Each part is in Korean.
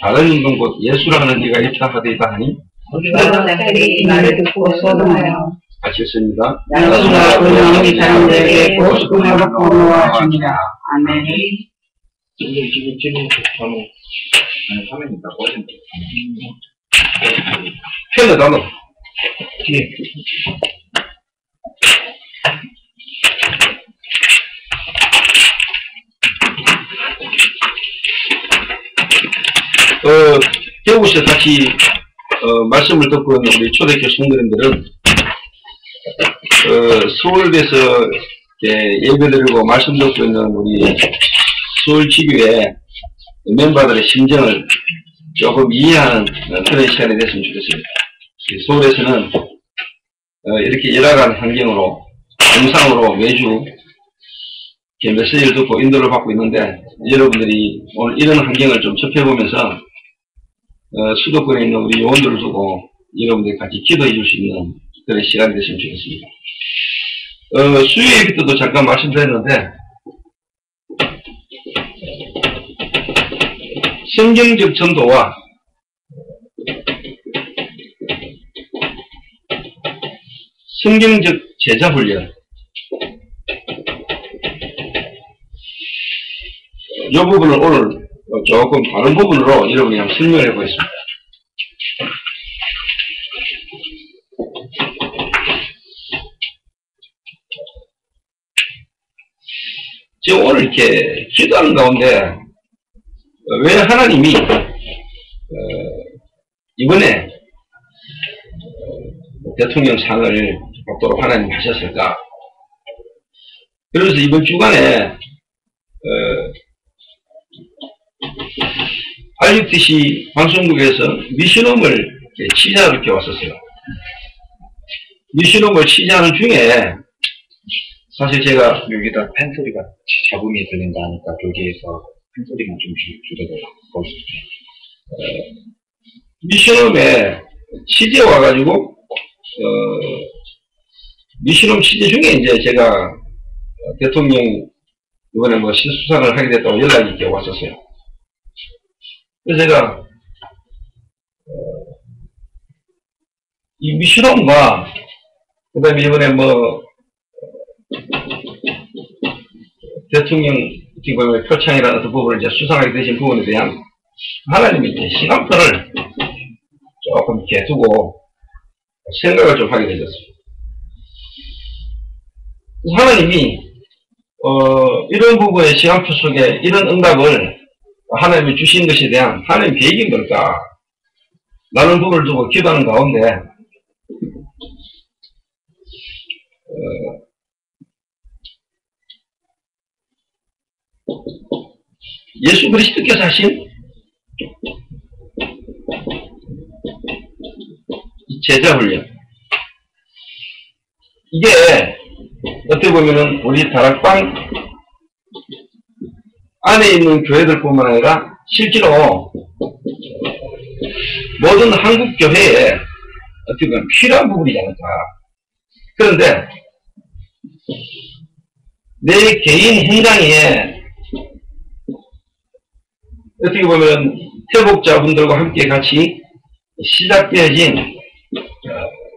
다른 운동곧 예수라는 이가 있다 하되이다 하니 그들이 나를 듣고 소동하여 같이 했습니다. 야곱과 그의 사람들에게 보수금을 받고 놓아 줍니다. 아멘. 지금 화면이 다 꺼진다. 펜을 다 넣어. 예. 배우실 같이 말씀을 듣고 있는 우리 초대교회 성도님들은 서울에서 예배드리고 말씀 듣고 있는 우리 서울지교회 멤버들의 심정을 조금 이해하는 그런 시간이 됐으면 좋겠습니다. 서울에서는 이렇게 열악한 환경으로 영상으로 매주 메시지를 듣고 인도를 받고 있는데, 여러분들이 오늘 이런 환경을 좀 접해보면서 수도권에 있는 우리 요원들을 두고 여러분들이 같이 기도해 줄 수 있는 그런 시간이 됐으면 좋겠습니다. 수요 예배 때도 잠깐 말씀드렸는데, 성경적 전도와 성경적 제자 훈련, 이 부분을 오늘 조금 다른 부분으로 여러분이 한번 설명을 해보겠습니다. 지금 오늘 이렇게 기도하는 가운데 왜 하나님이 이번에 대통령 상을 받도록 하나님 하셨을까? 그래서 이번 주간에 RUTC 방송국에서 미션홈을 취재하러 이렇게 왔었어요. 미션홈을 취재하는 중에 사실 제가 여기다 팬소리가 잡음이 들린다 하니까 여기에서 팬소리만 좀 줄여달라고 미션홈에 취재 와가지고 미션홈 취재 중에 이제 제가 대통령 이번에 뭐 실수상을 하게 됐다고 연락이 이렇게 왔었어요. 그래서 제가 이 미션홈과 그 다음에 이번에 뭐 대통령 표창이라는 어떤 부분을 이제 수상하게 되신 부분에 대한 하나님이 이제 시간표를 조금 이렇게 두고 생각을 좀 하게 되셨어요. 그래서 하나님이 이런 부분의 시간표 속에 이런 응답을 하나님이 주신 것에 대한 하나님 계획이 뭘까? 라는 부분을 두고 기도하는 가운데 예수 그리스도께서 하신 제자 훈련, 이게 어떻게 보면은 우리 다락방 안에 있는 교회들 뿐만 아니라 실제로 모든 한국 교회에 어떻게 보면 필요한 부분이지 않을까. 그런데 내 개인 현장에 어떻게 보면 회복자분들과 함께 같이 시작되어진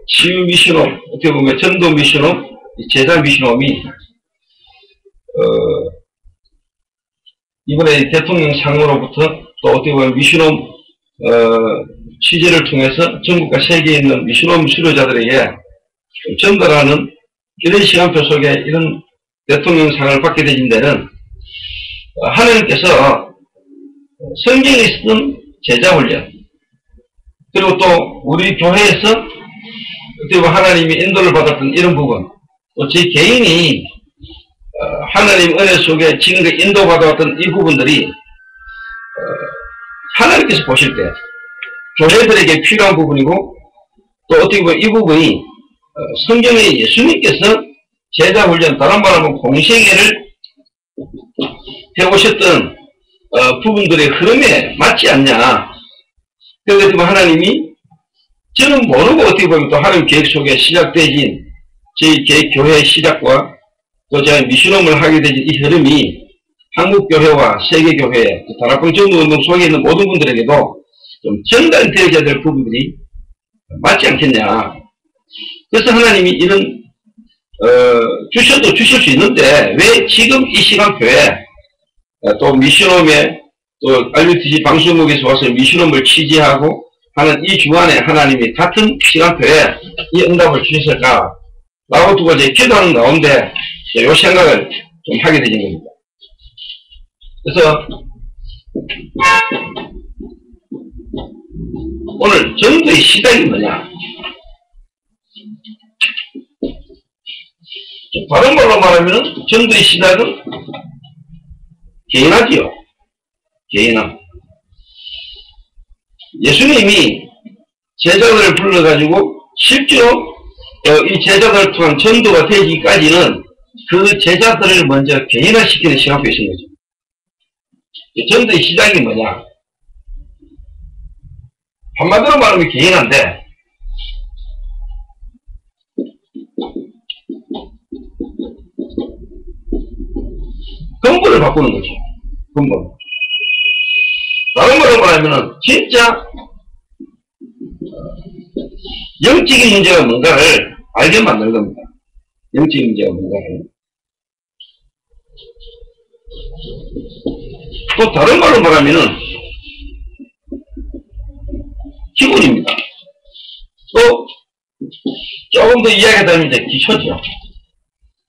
치유 미션홈, 어떻게 보면 전도 미션홈, 제자 미션홈이 이번에 대통령 상으로부터 또 어떻게 보면 미션홈 취재를 통해서 전국과 세계에 있는 미션홈 수료자들에게 전달하는 이런 시간표 속에 이런 대통령 상을 받게 되신 데는 하나님께서 성경에 쓰던 제자 훈련, 그리고 또 우리 교회에서 어떻게 보면 하나님이 인도를 받았던 이런 부분, 또 제 개인이 하나님 은혜 속에 지금까지 인도받아왔던 이 부분들이 하나님께서 보실 때 교회들에게 필요한 부분이고, 또 어떻게 보면 이 부분이 성경에 예수님께서 제자 훈련, 다른 말하면 공생애를 해오셨던 부분들의 흐름에 맞지 않냐. 그래서 하나님이 저는 모르고 어떻게 보면 또 하나님 계획 속에 시작되진 저희 교회의 시작과 또 제가 미션홈을 하게 되진 이 흐름이 한국교회와 세계교회, 다락방 전도운동 속에 있는 모든 분들에게도 좀 전달되어야 될 부분들이 맞지 않겠냐. 그래서 하나님이 이런 주셔도 주실 수 있는데 왜 지금 이 시간표에 또 미션홈에 또 RUTC 방송국에서 와서 미션홈을 취재하고 하는 이 주간에 하나님이 같은 시간표에 이 응답을 주셨을까? 라고 두고 이제 기도하는 가운데 이 생각을 좀 하게 되는 겁니다. 그래서 오늘 전도의 시작이 뭐냐? 다른 말로 말하면 전도의 시작은 개인하지요. 개인함. 예수님이 제자들을 불러가지고 실제로 이 제자들을 통한 전도가 되기까지는 그 제자들을 먼저 개인화시키는 시간표에 있는 거죠. 전도의 시작이 뭐냐? 한마디로 말하면 개인한데 근본을 바꾸는 거죠. 근본. 다른 말로 말하면 진짜 영적인 문제가 뭔가를 알게 만드는 겁니다. 영적인 문제가 뭔가를. 또 다른 말로 말하면 기본입니다. 또 조금 더 이야기하자면 이제 기초죠.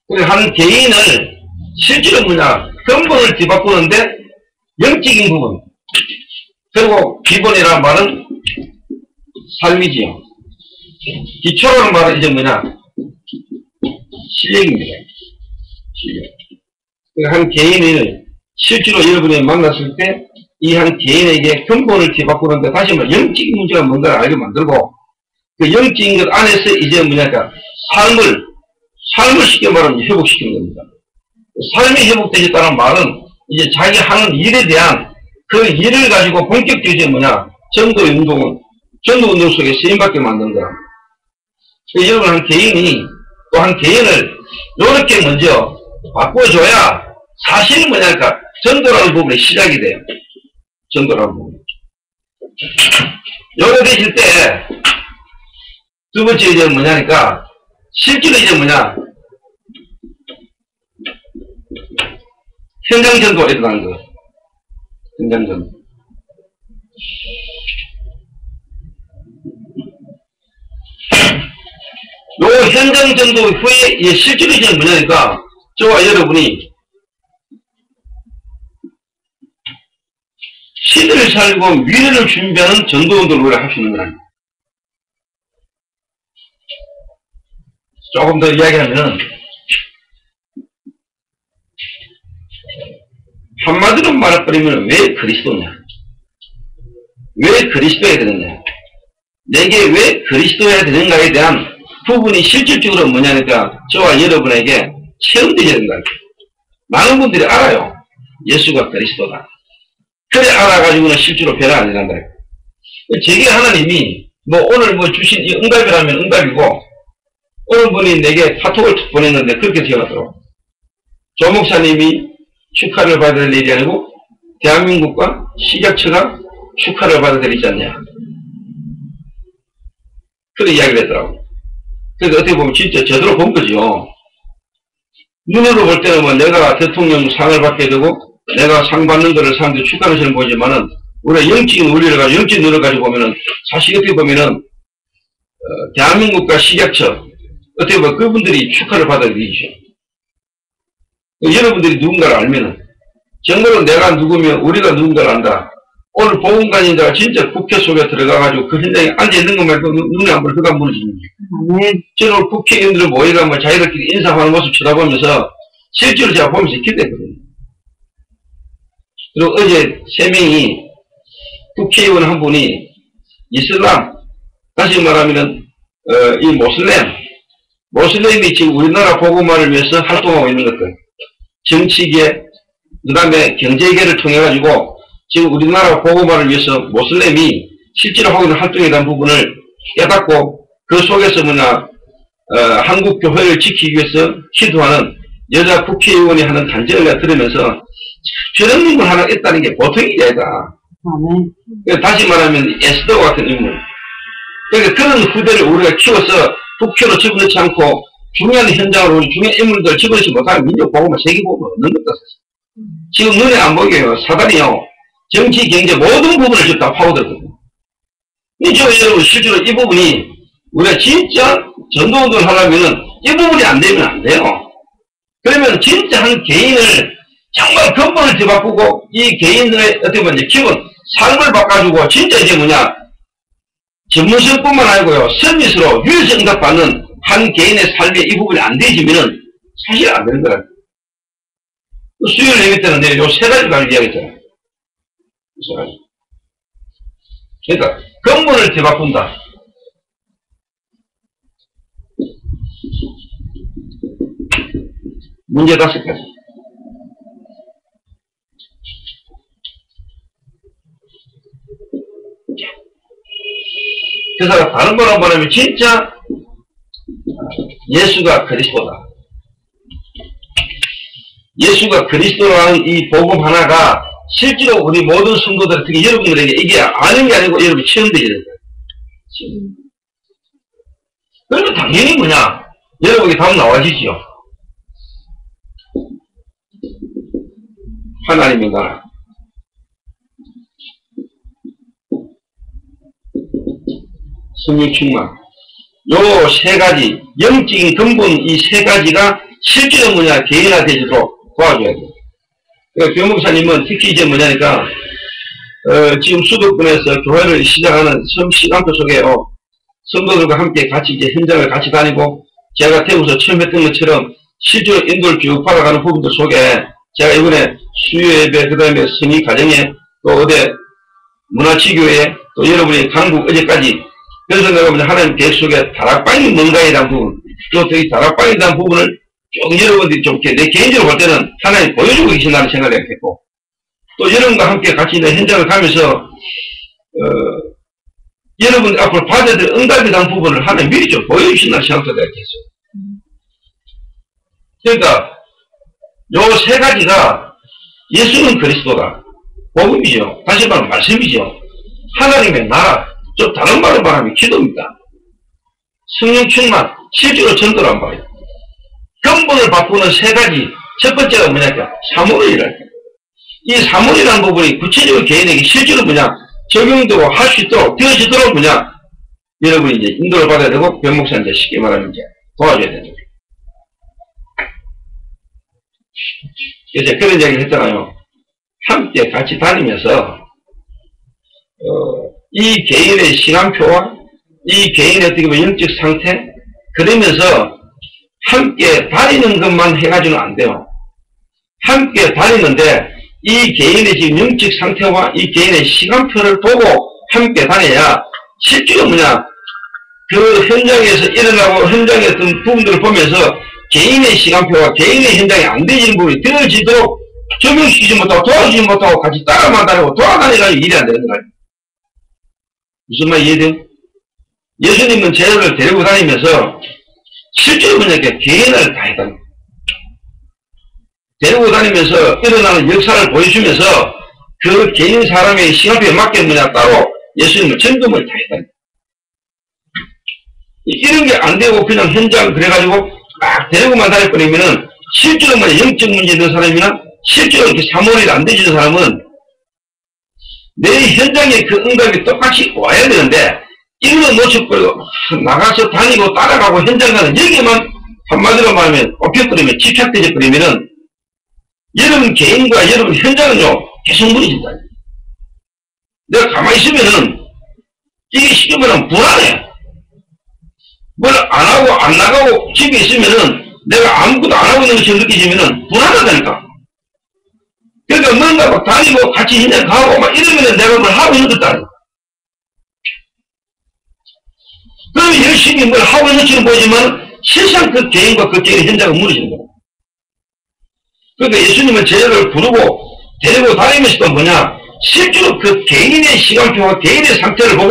그래서 한 개인을 실제로 뭐냐 근본을 뒤바꾸는데 영적인 부분 그리고 기본이라는 말은 삶이지요. 기초라는 말은 이제 뭐냐 실력입니다. 실력. 한 개인을 실제로 여러분이 만났을 때 이 한 개인에게 근본을 뒤바꾸는데 다시 말해 영적인 문제가 뭔가를 알게 만들고 그 영적인 것 안에서 이제 뭐냐까 삶을 쉽게 말하면 회복시키는 겁니다. 삶이 회복되겠다는 말은 이제 자기 하는 일에 대한 그 일을 가지고 본격적으로 이제 뭐냐 전도 운동 속에 쓰임받게 만드는 거야. 여러분 한 개인이 또 한 개인을 이렇게 먼저 바꿔줘야 사실은 뭐냐니까 전도라는 부분의 시작이 돼요. 전도라는 부분. 요거 되실 때 두 번째 이제 뭐냐니까 실제로 이제 뭐냐 현장전도가 일어나는 거. 현장전도. 요 현장전도 후에 실제로 이제 뭐냐니까 저와 여러분이 시대를 살고 미래를 준비하는 전도운동을 할 수 있는 거랍니다. 조금 더 이야기하면은 한마디로 말해버리면 왜 그리스도냐? 왜 그리스도여야 되느냐? 내게 왜 그리스도여야 되는가에 대한 부분이 실질적으로 뭐냐니까 저와 여러분에게 체험되어야 된다. 많은 분들이 알아요. 예수가 그리스도다. 그래 알아가지고는 실제로 변화 안 된다. 제게 하나님이 뭐 오늘 뭐 주신 이 응답이라면 응답이고 어느 분이 내게 카톡을 툭 보냈는데 그렇게 되어가더라고. 조 목사님이 축하를 받아야 될 일이 아니고 대한민국과 식약처가 축하를 받아야 될 일이지 않냐. 그런 이야기를 했더라고. 그래서 어떻게 보면 진짜 제대로 본 거죠. 눈으로 볼 때는 뭐 내가 대통령 상을 받게 되고 내가 상 받는 거를 사람들이 축하하는 것처럼 보이지만은 우리가 영적인 우리를 가지고 영적인 눈을 가지고 보면은 사실 어떻게 보면은 대한민국과 식약처 어떻게 보면 그분들이 축하를 받아야 되죠. 여러분들이 누군가를 알면은 정말로 내가 누구면 우리가 누군가를 안다. 오늘 보험관인자가 진짜 국회 속에 들어가가지고 그 현장에 앉아있는 것 말고 눈에 안 보여 그가 무너지는 거예요. 저는 국회의원들을 모여가 뭐 자기들끼리 인사하는 모습 쳐다보면서 실제로 제가 보면서 기대했거든요. 그리고 어제 3명이 국회의원 한 분이 이슬람, 다시 말하면은 이 모슬렘이 지금 우리나라 복음화를 위해서 활동하고 있는 것들, 정치계, 그 다음에 경제계를 통해가지고 지금 우리나라 복음화를 위해서 모슬렘이 실제로 하고 있는 활동에 대한 부분을 깨닫고 그 속에서 한국 교회를 지키기 위해서 기도하는 여자 국회의원이 하는 간증을 내가 들으면서 저런 인물 하나 있다는 게 보통 일이 아니다. 아멘. 그러니까 다시 말하면 에스더 같은 인물. 그러니까 그런 후대를 우리가 키워서 국회로 집어넣지 않고 중요한 현장으로 우리 중요한 인물들 집어넣지 못하는 민족 보고만 세계 보고 없는 것다. 지금 눈에 안 보이게요. 사단이요. 정치, 경제 모든 부분을 지금 다 파고들거든요. 저 여러분 실제로 이 부분이 우리가 진짜 전도운동을 하려면은 이 부분이 안 되면 안 돼요. 그러면 진짜 한 개인을 정말 근본을 뒤바꾸고 이 개인들의 어떻게 보면 기본 삶을 바꿔주고 진짜 이게 뭐냐 전문성뿐만 아니고요 서비스로 유일성 응답받는 한 개인의 삶에 이 부분이 안 되지면은 사실 안 되는 거라. 수요일 얘기 때는 요 세 가지 가지고 이야기했잖아요. 세 가지. 그러니까 근본을 뒤바꾼다. 문제 5가지. 그래서 다른 거로 말하면 진짜 예수가 그리스도다. 예수가 그리스도라는 이 복음 하나가 실제로 우리 모든 성도들 특히 여러분들에게 이게 아는 게 아니고 여러분이 체험되게 된다. 그러면 당연히 뭐냐 여러분에게 답 나와지지요. 하나님의 나라. 성령 충만. 요 세 가지, 영적인 근본 이 세 가지가 실제로 뭐냐, 개인화되도록 도와줘야 돼요. 그러니까 교목사님은 특히 이제 뭐냐니까, 지금 수도권에서 교회를 시작하는 시간표 속에요. 성도들과 함께 같이 이제 현장을 같이 다니고, 제가 태우서 처음 했던 것처럼 실제로 인도를 쭉 받아가는 부분들 속에 제가 이번에 수요예배, 그 다음에 성의 가정에 또 어디 문화치교회 또 여러분이 강북 어제까지 그래서 내가 보면 하나님 계획 속에 다락방이 뭔가에 대한 부분 또 이 다락방에 대한 부분을 쭉 여러분들이 좀 내 개인적으로 볼 때는 하나님 보여주고 계신다는 생각을 했겠고 또 여러분과 함께 같이 있는 현장을 가면서 여러분 앞으로 받아야 될 응답에 대한 부분을 하나님 미리 좀 보여주신다는 생각도 내가 했어요. 그러니까 요 세 가지가 예수는 그리스도다. 복음이죠. 다시 말하면 말씀이죠. 하나님의 나라. 좀 다른 말로 말하면 기도입니다. 성령 충만. 실제로 전도란 말이에요. 근본을 바꾸는 세 가지. 첫 번째가 뭐냐니까 사물이랄까. 이 사물이라는 부분이 구체적으로 개인에게 실제로 뭐냐 적용되고 할 수 있도록 되어지도록 뭐냐 여러분이 이제 인도를 받아야 되고 변목사님 이제 쉽게 말하면 이제 도와줘야 되는 거예요. 그래서 그런 이야기를 했잖아요. 함께 같이 다니면서 이 개인의 시간표와 이 개인의 어떻게 보면 영적 상태 그러면서 함께 다니는 것만 해가지고는 안 돼요. 함께 다니는데 이 개인의 지금 영적 상태와 이 개인의 시간표를 보고 함께 다녀야 실제로 뭐냐 그 현장에서 일어나고 현장의 어떤 부분들을 보면서 개인의 시간표와 개인의 현장이 안 되지는 부분이 되어지도록 적용시키지 못하고 도와주지 못하고 같이 따라만 다니고 돌아다니가지고 일이 안 되는 거예요. 무슨 말 이해돼요? 예수님은 제자를 데리고 다니면서 실제로 뭐냐니까 개인을 다 했다는 거예요. 데리고 다니면서 일어나는 역사를 보여주면서 그 개인 사람의 시간표에 맞게 뭐냐 따로 예수님은 점검을 다 했다는 거예요. 이런 게 안 되고 그냥 현장 그래가지고 막 데리고만 다닐거리면은 실제로 뭐 영적 문제 있는 사람이나 실제로 이렇게 사모를 안 되지는 사람은 내 현장에 그 응답이 똑같이 와야 되는데 이걸 놓쳐버리고 나가서 다니고 따라가고 현장 가는 여기만 한마디로 말하면 엎혀버리면 집착되어버리면은 여러분 개인과 여러분 현장은요 계속 무너진다. 내가 가만히 있으면은 이게 쉽게 말하면 불안해. 뭘 안 하고 안 나가고 집에 있으면은 내가 아무것도 안 하고 있는 것처럼 느껴지면은 불안하다니까. 그러니까 뭔가 막 다니고 같이 현장 가고 막 이러면은 내가 뭘 하고 있는 것도 아니야. 그러면 열심히 뭘 하고 있는 것처럼 보이지만 실상 그 개인과 그 개인의 현장은 무너지는 거야. 그러니까 예수님은 제자를 부르고 데리고 다니면서도 뭐냐 실제로 그 개인의 시간표와 개인의 상태를 보고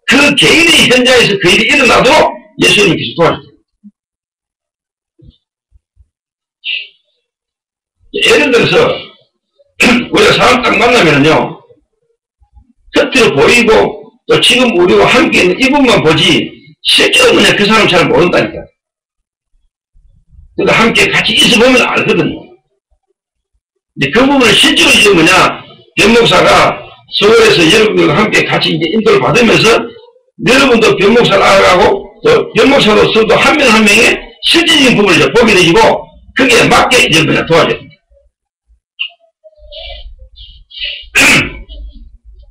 그 개인의 현장에서 그 일이 일어나도록 예수님께서 도와주세요. 예를 들어서 우리가 사람 딱 만나면은요 겉으로 보이고 또 지금 우리와 함께 있는 이분만 보지 실제로 그냥 그 사람 잘 모른다니까. 그러니까 함께 같이 있어보면 알거든요. 근데 그 부분을 실제로 이제 뭐냐, 변 목사가 서울에서 여러분들과 함께 같이 이제 인도를 받으면서 여러분도 변 목사를 알아가고 또 변 목사로서도 한 명 한 명의 실질적인 부분을 이제 보게 되시고 그게 맞게 이제 뭐냐 도와줘야 됩니다.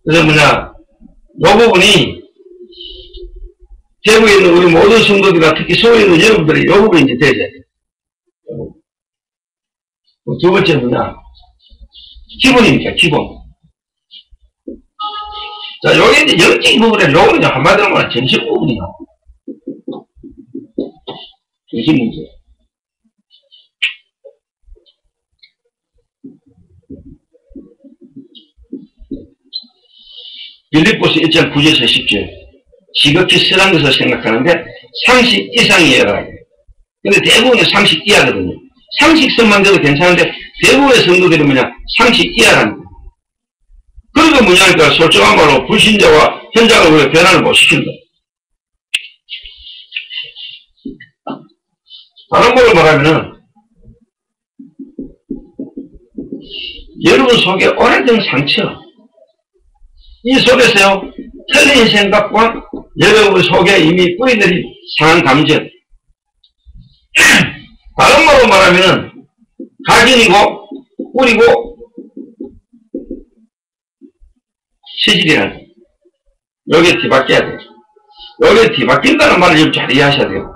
그래서 뭐냐, 이 부분이 대구에 있는 우리 모든 성도들과 특히 서울에 있는 여러분들이 이 부분이 이제 되어야 돼요. 두 번째 뭐냐, 기본입니까, 기본. 자, 요게 이제 영적인 부분에 요거는 한마디로 말하면 정신 부분이요. 정신 문제. 빌립보서 1장 9절에서 10절. 지극히 선한 것을 생각하는데 상식 이상이어야 해요. 근데 대부분은 상식 이하거든요. 상식선만 돼도 괜찮은데 대부분의 성도들이 뭐냐, 상식 이하라는 거예요. 그러니까 뭐냐니까 솔직한 말로 불신자와 현장을 우리가 변화를 못 시킨다. 다른 말로 말하면은 여러분 속에 오래된 상처, 이 속에서요 틀린 생각과 여러분 속에 이미 뿌리들이 상한 감정, 다른 말로 말하면은 각인이고 뿌리고 체질이라는 거예요. 여기에 뒤바뀌어야 돼요. 여기에 뒤바뀐다는 말을 좀 잘 이해하셔야 돼요.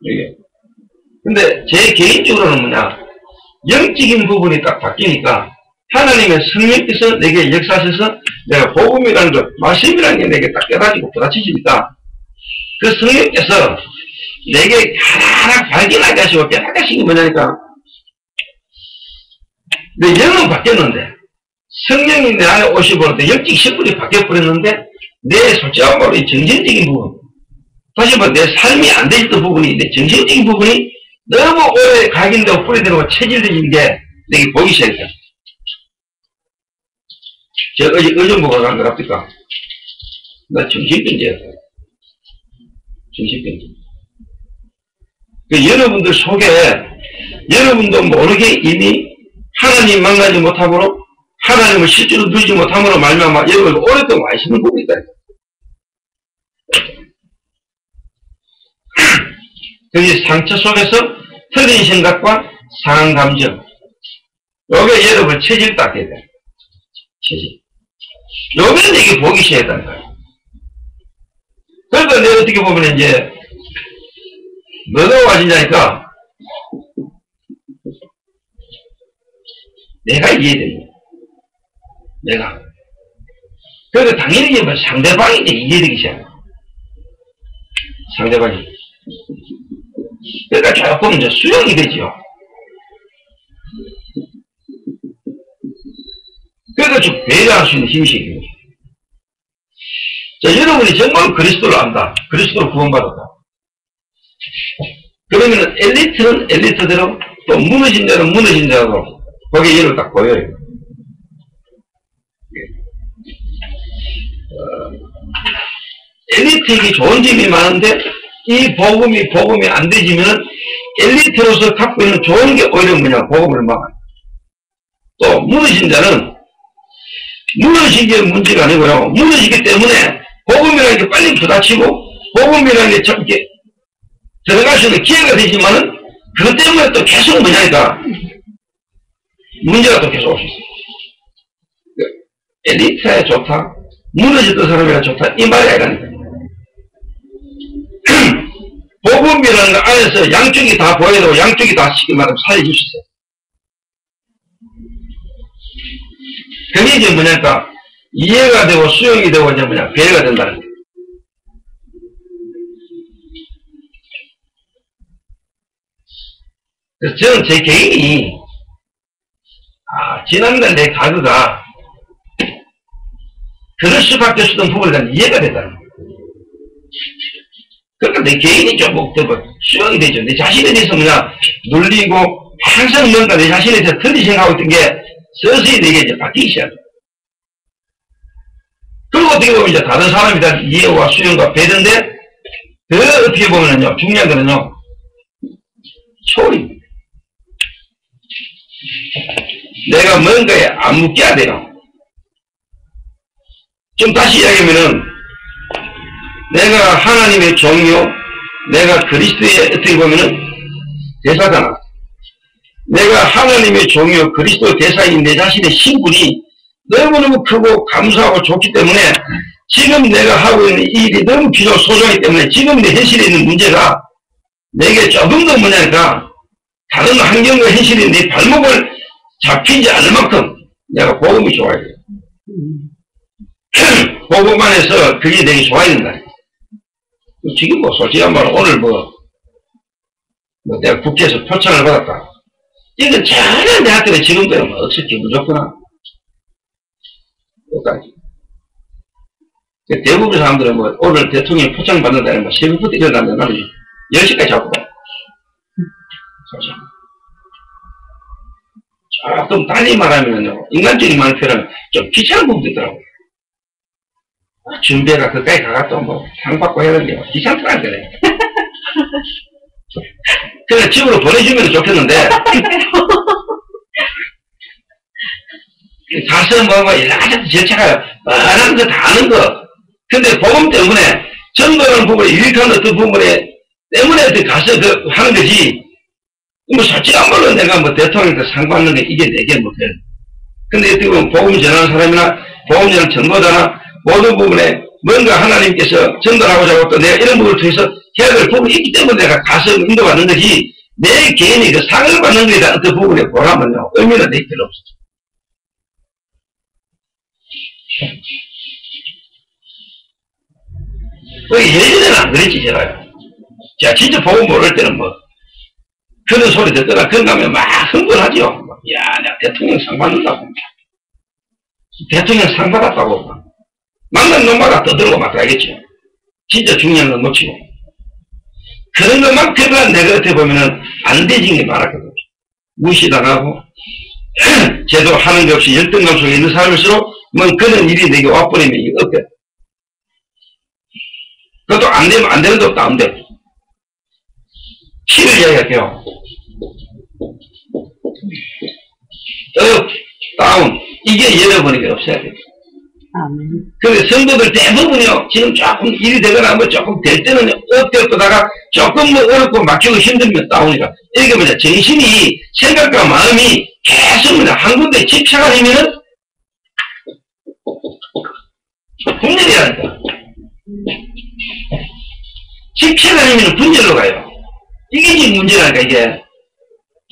이게. 근데 제 개인적으로는 뭐냐, 영적인 부분이 딱 바뀌니까 하나님의 성령께서 내게 역사하셔서 내가 복음이라는 것, 말씀이라는 게 내게 딱 깨닫고 부딪히니까 그 성령께서 내게 하나하나 발견하게 하시고 깨닫게 하신 게 뭐냐니까, 내 영은 바뀌었는데 성령이 내 안에 오시버렸는데 영적 신분이 바뀌어버렸는데 내 솔직한 말로 이 정신적인 부분, 다시 말해 내 삶이 안 되었던 부분이 내 정신적인 부분이 너무 오래 각인되고 뿌리되고 체질적인 게 내게 보기 시작했다. 제가 어제 의정부가 간 거 같습니까? 나 정신병자였다. 정신병자. 그 여러분들 속에 여러분도 모르게 이미 하나님 만나지 못함으로 하나님을 실제로 누리지 못함으로 말미암아 여러분들 오랫동안 와 있는 부분이 있다. 그 상처 속에서 틀린 생각과 상한 감정, 요게 여러분 체질 닦게 돼. 체질. 요게 내게 보기 시작했다는 거예요. 그러니까 내가 어떻게 보면 이제 너가 와진다니까 내가 이해되는 거야. 내가. 그래서 당연히 이제 상대방이 이제 이해되기 시작해. 상대방이. 그러니까 조금 이제 수용이 되죠. 그러니까 좀 배려할 수 있는 힘이 생기는 거죠. 자, 여러분이 정말 그리스도를 안다. 그리스도를 구원받았다. 그러면은 엘리트는 엘리트대로 또 무너진 자는 무너진 자로 거기에 예를 딱 보여요. 엘리트에게 좋은 점이 많은데 이 복음이 안 되지면은 엘리트로서 갖고 있는 좋은 게 오히려 뭐냐, 복음을 막아요. 또 무너진 자는 무너진 게 문제가 아니고요, 무너지기 때문에 복음이라는 게 빨리 부딪히고 복음이라는 게 참 이렇게 들어갈 수 있는 기회가 되지만은 그것 때문에 또 계속 뭐냐니까 문제가 또 계속 올 수 있어요. 엘리트야 좋다, 무너졌던 사람이라 좋다, 이 말이 아니라니까. 복음이라는 거 안에서 양쪽이 다 보여야 되고 양쪽이 다 쉽게 말하면 살려줄 수 있어요. 그게 이제 뭐냐니까 이해가 되고 수용이 되고 이제 뭐냐 배려가 된다는 거예요. 그래서 저는 제 개인이 지난달 내 가그가 그럴 수밖에 없었던 부분에 대한 이해가 된다는 거예요. 그러니까 내 개인이 좀 수용이 되죠. 내 자신에 대해서 뭐냐 눌리고 항상 뭔가 내 자신에 대해서 틀리 생각하고 있던 게 서서히 내게 이제 바뀌기 시작해요. 어떻게 보면 이제 다른 사람에 대한 이해와 수용과 배려인데, 그 어떻게 보면은요, 중요한 거는요, 소리. 내가 뭔가에 안 묶여야 돼요. 좀 다시 이야기하면은, 내가 하나님의 종이요, 내가 그리스도의 어떻게 보면은 대사잖아. 내가 하나님의 종이요, 그리스도 대사인 내 자신의 신분이 너무너무 크고 감사하고 좋기 때문에 지금 내가 하고 있는 이 일이 너무 귀하고 소중하기 때문에 지금 내 현실에 있는 문제가 내게 조금 더 뭐냐니까 다른 환경과 현실이 내 발목을 잡히지 않을 만큼 내가 복음이 좋아야 돼요. 복음 안에서 그게 되게 좋아야 된다. 지금 뭐 솔직히 말로 오늘 내가 국회에서 표창을 받았다. 이건 전혀 내 학교에 지금대로 뭐 어떻게 기분 좋구나. 여기까지. 대부분 사람들은 뭐 오늘 대통령 표창 받는다는 거 새벽부터 일어나면 나는 10시까지 자고 가요. 조금 달리 말하면요, 인간적인 말을 표현하면 좀 귀찮은 부분도 있더라고요. 준비해가 그까지 가갔다 뭐 상 받고 해야 되는데 귀찮더라 그래. 그래 집으로 보내주면 좋겠는데 가서 뭐 여러 가지 절차가 뻔한 거 다 아는 거. 근데 복음 때문에 전도하는 부분에 유익한 어떤 부분에 때문에 가서 하는 거지. 뭐 솔직한 말로 내가 뭐 대통령한테 상 받는 게 이게 내게 못해. 근데 어떻게 보면 복음 전하는 사람이나 복음 전하는 전도자나 모든 부분에 뭔가 하나님께서 전달하고자 하고 또 내가 이런 부분을 통해서 해야 될 부분이 있기 때문에 내가 가서 인도받는 거지, 내 개인이 그 상을 받는 것에 대한 어떤 부분에 보라면요, 의미는 내 필요 없어. 예전에는 안 그랬지, 제가요. 자, 진짜 복음 모를 때는 뭐, 그런 소리 듣다가 건강하면 막 흥분하죠. 야, 내가 대통령 상 받는다고. 대통령 상 받았다고. 만난 놈마다 떠들고 막 가겠죠. 진짜 중요한 건 놓치고. 그런 것만큼은 내가 어떻게 보면은 안 되진 게 많았거든. 무시당하고, 제대로 하는 게 없이 열등감 속에 있는 사람일수록, 뭐 그런 일이 내게 와버리면 이게 어때? 그것도 안 되면 안 되는 것도 안 돼. 힘을 이야기할게요. 다운. 이게 여러분에게 없어야 돼. 근데 성도들 대부분이요, 지금 조금 일이 되거나 뭐 조금 될 때는 업되었다가 조금 뭐 어렵고 막히고 힘들면 다운이다. 이게 뭐냐, 정신이, 생각과 마음이 계속 뭐냐, 한 군데 집착을 하면은 분열이라니까. 집착을 하면 분열로 가요. 이게 지금 문제라니까, 이게.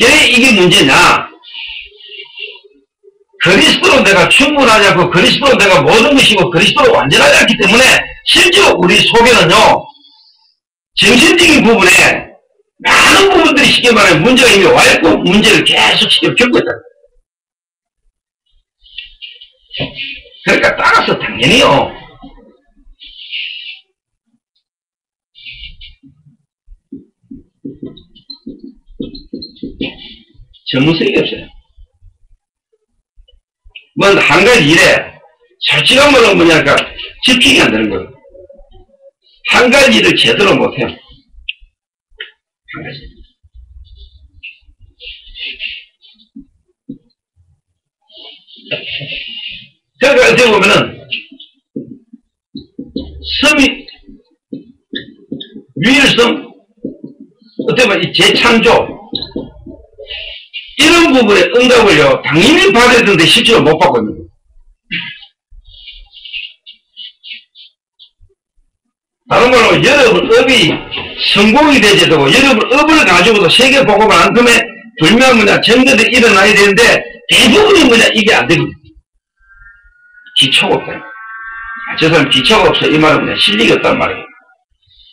왜 이게 문제냐? 그리스도로 내가 충분하지 않고 그리스도로 내가 모든 것이고 그리스도로 완전하지 않기 때문에 실제로 우리 속에는요, 정신적인 부분에 많은 부분들이 쉽게 말하면 문제가 이미 와 있고 문제를 계속 쉽게 겪고 있다. 그러니까 따라서 당연히요, 전문성이 없어요. 뭐, 한 가지 일에, 솔직한 말로 뭐냐니까, 집중이 안 되는 거예요. 한 가지 일을 제대로 못해요. 한 가지. 그러니까 어떻게 보면은, 유일성, 어떻게 보면 이 재창조, 이런 부분에 응답을요, 당연히 받아야 되는데 실제로 못 받고 있는 거예요. 다른 말로 여러분 업이 성공이 되지 되고 여러분 업을 가지고도 세계 복음을 안 하면 분명 뭐냐, 정도들이 일어나야 되는데 대부분이 뭐냐, 이게 안 되거든요. 기초가 없다. 저 사람 기초가 없어. 이 말은 뭐냐, 실력이 없다는 말이에요.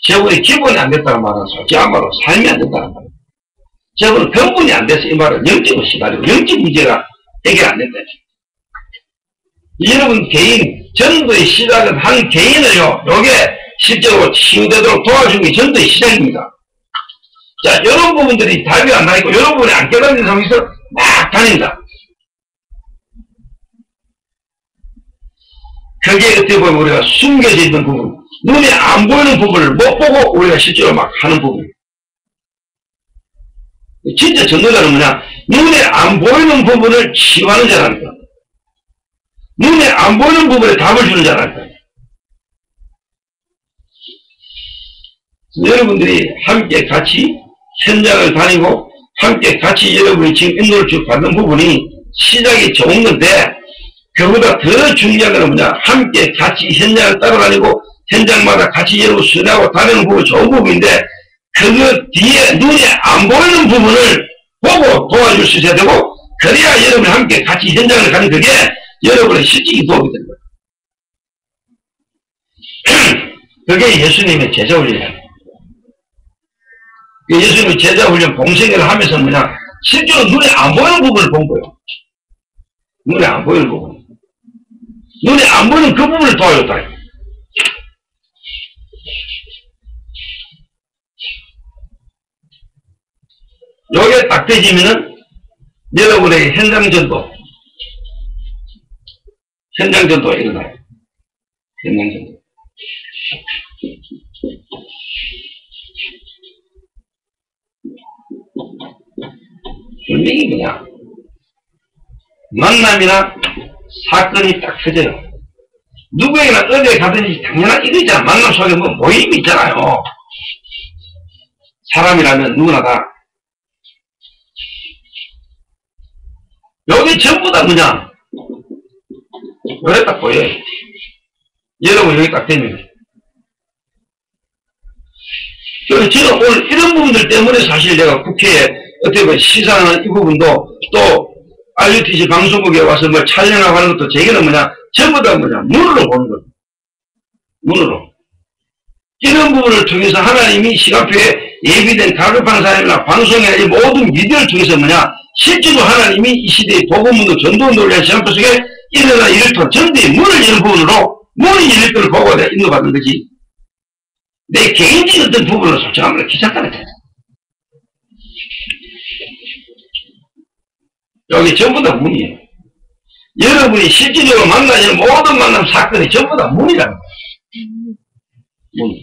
저분이 기본이 안 됐다는 말은 솔직한 말로 삶이 안 됐다는 말이에요. 저분은 근본이 안 돼서 이 말은 영적으로 시달리고 영적 문제가 해결 안 된다. 여러분 개인, 전도의 시작은 한 개인을요, 요게 실제로 치유되도록 도와주는 게 전도의 시작입니다. 자, 이런 부분들이 답이 안 나있고, 이런 부분이 안 깨닫는 상황에서 막 다닌다. 그게 어떻게 보면 우리가 숨겨져 있는 부분, 눈에 안 보이는 부분을 못 보고 우리가 실제로 막 하는 부분. 진짜 전도자는 뭐냐? 눈에 안 보이는 부분을 치유하는 자라니까. 눈에 안 보이는 부분에 답을 주는 자라니까. 여러분들이 함께 같이 현장을 다니고 함께 같이 여러분이 지금 인도를 쭉 받는 부분이 시작이 좋은 건데, 그보다 더 중요한 건 뭐냐? 함께 같이 현장을 따라다니고 현장마다 같이 여러분 수련하고 다니는 부분이 좋은 부분인데, 그 뒤에 눈에 안 보이는 부분을 보고 도와줄 수 있어야 되고, 그래야 여러분이 함께 같이 현장을 가는 그게 여러분의 실질이 도움이 되는 거예요. 그게 예수님의 제자 훈련이에요. 예수님의 제자 훈련 봉생회를 하면서 뭐냐? 실제로 눈에 안 보이는 부분을 본 거예요. 눈에 안 보이는 부분. 눈에 안 보이는 그 부분을 도와줬다. 요게 딱 되지면은 여러분의 현장전도가 일어나요. 현장전도. 분명히 뭐냐? 만남이나 사건이 딱 터져요. 누구에게나 어디에 가든지 당연한 일이잖아. 만남 속에 뭐 모임이 있잖아요. 사람이라면 누구나 다. 여기 전부 다 뭐냐? 여기 딱 보여요. 여러분 여기 딱 되면. 그래서 저는 오늘 이런 부분들 때문에 사실 내가 국회에 어떻게 보면 시사하는 이 부분도 또 RUTC 방송국에 와서 뭐 촬영하고 하는 것도 제게는 뭐냐? 전부 다 뭐냐? 눈으로 보는 거예요. 눈으로. 이런 부분을 통해서 하나님이 시간표에 예비된 가급한 사람이나 방송이나 이 모든 미디어를 통해서 뭐냐? 실제로 하나님이 이 시대의 복음운동 전도운동을 위한 시간표 속에 일어나 일을 통한 전도의 문을 여는 부분으로 문이 열릴 것을 보고 내가 인도받는 거지. 내 개인적인 어떤 부분으로 솔직한 걸 귀찮다는 거야. 여기 전부 다 문이에요. 여러분이 실질적으로 만나는 모든 만남 사건이 전부 다 문이라는 거예요. 문.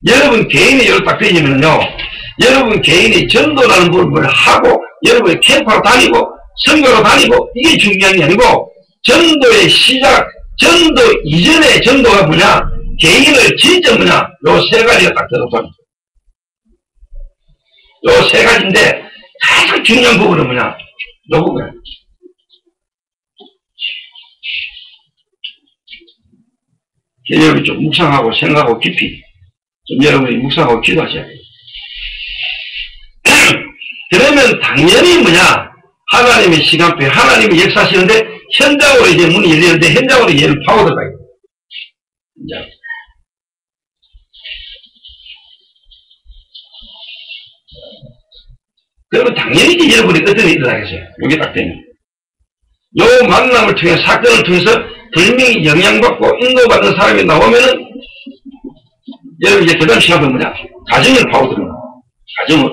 여러분 개인이 여기 딱 되면요, 여러분 개인이 전도라는 부분을 하고, 여러분이 캠프로 다니고, 선교로 다니고, 이게 중요한 게 아니고, 전도의 시작, 전도 이전의 전도가 뭐냐? 개인을 진짜 뭐냐? 요 세 가지가 딱 들어갑니다. 요 세 가지인데, 가장 중요한 부분은 뭐냐? 요 부분이에요. 여러분이 좀 묵상하고 생각하고 깊이, 좀 여러분이 묵상하고 기도하셔야 돼요. 그러면 당연히 뭐냐? 하나님의 시간표에 하나님이 역사하시는데, 현장으로 이제 문이 열리는데, 현장으로 얘를 파고 들어가요. 현장. 그러면 당연히 이제 여러분이 어떤 일이 일어나겠어요? 여기 딱 되면. 요 만남을 통해, 사건을 통해서 분명히 영향받고 인도받는 사람이 나오면은, 여러분 이제 그 다음 시간은 뭐냐? 가정을 파고드는 거야. 가정을.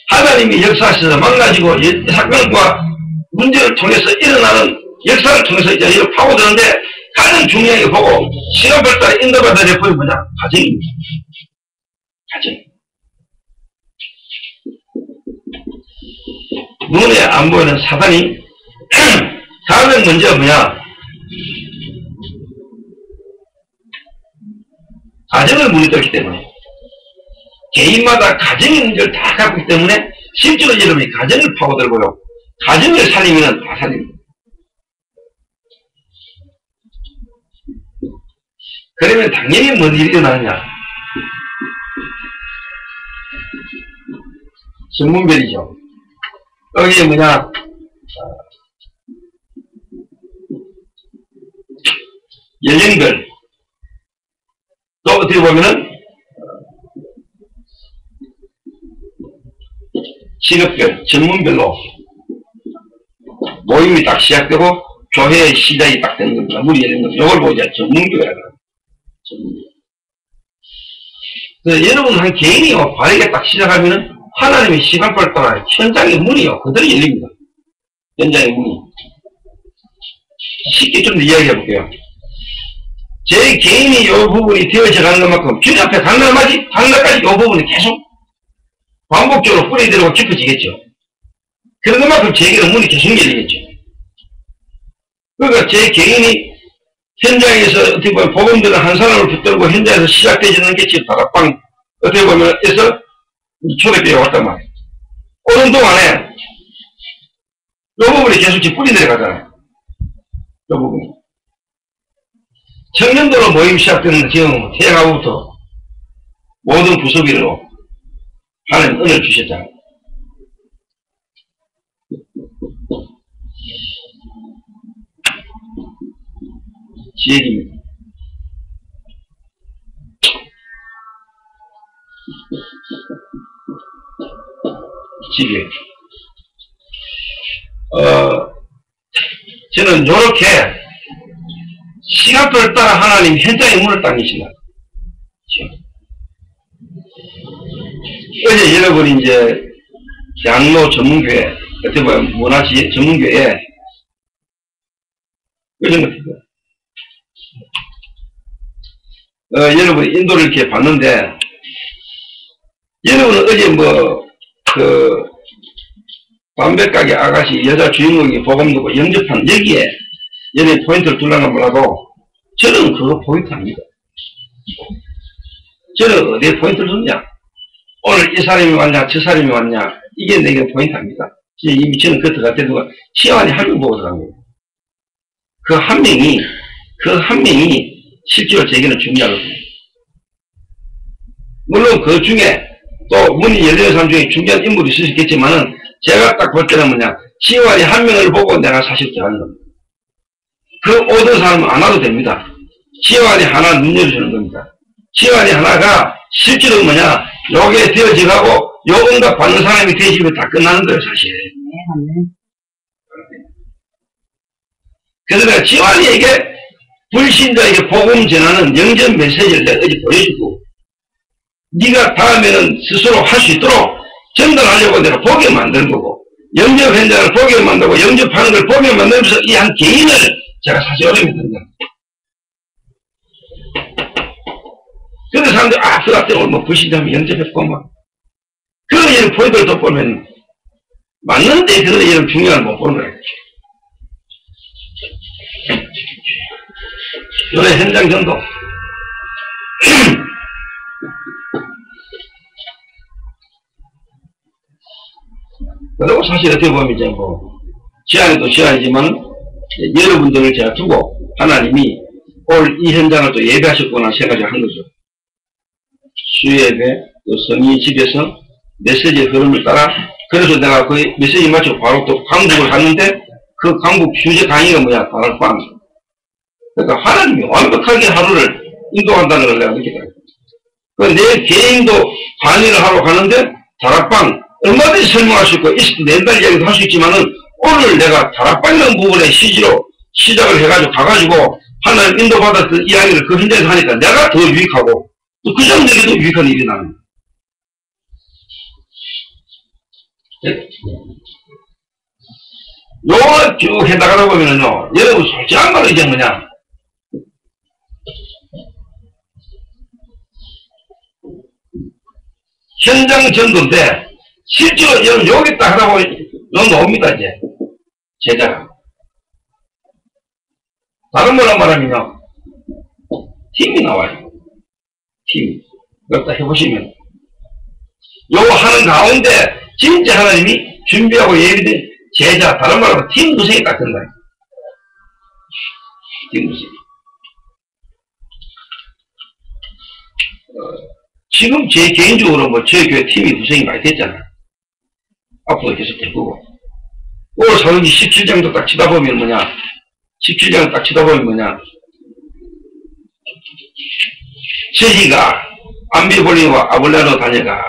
하나님이 역사하셔서 망가지고 사건과 문제를 통해서 일어나는 역사를 통해서 이제 이걸 파고드는데, 가장 중요한 게 보고 시간별 따라 인도받는 레포이 뭐냐? 가정입니다. 가정. 눈에 안 보이는 사단이 가장 먼저 뭐냐? 가정을 물리떴기 때문에, 개인마다 가정의 문제를 다 갖고 있기 때문에, 실제로 여러분이 가정을 파고들고요, 가정을 살리면 다 살립니다. 그러면 당연히 뭔 일이 일어나느냐? 전문별이죠. 여기 뭐냐? 연령별, 또 어떻게 보면은 직업별, 전문별로 모임이 딱 시작되고 교회의 시작이 딱 되는 겁니다. 문이 열리는 겁니다. 이걸 보자. 전문교회라고. 여러분 한 개인이 바르게 딱 시작하면은 하나님의 시간표를 따라 현장의 문이요 그대로 열립니다. 현장의 문이. 쉽게 좀 이야기해 볼게요. 제 개인이 이 부분이 되어져 가는 것만큼 주님 앞에 당날까지 이 부분이 계속 반복적으로 뿌리들고 깊어지겠죠. 그런 것만큼 제게는 문이 계속 열리겠죠. 그러니까 제 개인이 현장에서 어떻게 보면 복음들을 한 사람을 붙들고 현장에서 시작되지는 게 지금 다락방 어떻게 보면 해서 초대교회에 왔단 말이에요. 오는 동안에 이 부분이 계속 지금 뿌리 내려가잖아요. 이 부분이. 청년도로 모임 시작되는 지금 태양하고부터 모든 부서비로 하나님 은혜를 주셨잖아요. 지혜입니다. 지혜. 저는 요렇게 시간표를 따라 하나님 현장의 문을 당기신다. 어제 여러분이 이제 양로 전문교회, 어떻게 보면 문화지 전문교회에 그런 것 같아요. 여러분 인도를 이렇게 봤는데, 여러분은 어제 담배가게 아가씨 여자 주인공이 복음도고 영접한 여기에 여러분 포인트를 둘러나 몰라도 저는 그거 포인트 아닙니다. 저는 어디에 포인트를 줬냐? 오늘 이 사람이 왔냐, 저 사람이 왔냐, 이게 내게 포인트 아닙니다. 이미 저는 그 들어갈 때 누가 시간이 한 명 보고 들어간 거예요. 그 한 명이 실제로 제게는 중요하거든요. 물론 그 중에 또 문이 열리는 사람 중에 중요한 인물이 있을 수 있겠지만은 제가 딱 볼 때는 뭐냐, 시간이 한 명을 보고 내가 사실 들어가는 겁니다. 그 모든 사람은 안 와도 됩니다. 시간이 하나 눈 열어주는 겁니다. 시간이 하나가 실제로 뭐냐, 요게 되어지고 요 응답 받는 사람이 되시면 다 끝나는 거예요, 사실. 그래서 내가 지환이에게 불신자에게 복음 전하는 영전 메시지를 내가 어제 보여주고, 네가 다음에는 스스로 할 수 있도록 전달하려고 내가 보게 만든 거고, 영접 현장을 보게 만들고 영접하는 걸 보게 만들면서 이 한 개인을 제가 사실 어려움이 든다. 그래서 사람들이 그 같은 오늘 뭐 불신자면 영접했고 막 그런 이런 포인트를 덧보면 맞는데 그런 이런 중요한 못 보는 거예요. 요래 현장 전도 그리고 사실 어떻게 보면 이제 시간이 시간이지만 여러분들을 제가 두고 하나님이 올 이 현장을 또 예배하셨구나 생각을 한 거죠. 수예배, 또 성의 집에서 메시지의 흐름을 따라, 그래서 내가 그 메시지 맞추고 바로 또 강북을 갔는데, 그 강북 휴재 강의가 뭐야, 다락방. 그러니까 하나님이 완벽하게 하루를 인도한다는 걸 내가 느끼다. 내 개인도 강의를 하러 가는데, 다락방, 얼마든지 설명할 수 있고, 낸달 이야기도 할 수 있지만은, 오늘 내가 다락방이라는 부분에 CG로 시작을 해가지고 가가지고, 하나님 인도받았던 이야기를 그 현장에서 하니까 내가 더 유익하고, 또 그 사람들에게도 유익한 일이 나는 거예요. 요걸 쭉 해나가다 보면은요, 여러분 솔직한 말로 이제 뭐냐, 현장 전도인데, 실제로 여러분 여기 딱 하다 보면 요 나옵니다, 이제. 제자가. 다른 말로 말하면요, 팀이 나와요. 팀. 이거 딱 해보시면. 요거 하는 가운데, 진짜 하나님이 준비하고 예비된 제자, 다른 말로 팀 구성이 딱 된다. 팀 구성. 지금 제 개인적으로 저희 교회 팀이 구성이 많이 됐잖아요. 앞으로 계속 될 거고. 오늘 사도기 17장도 딱 치다 보면 뭐냐, 17장을 딱 치다 보면 뭐냐, 저희가 암비볼리와 아볼레로 다녀가,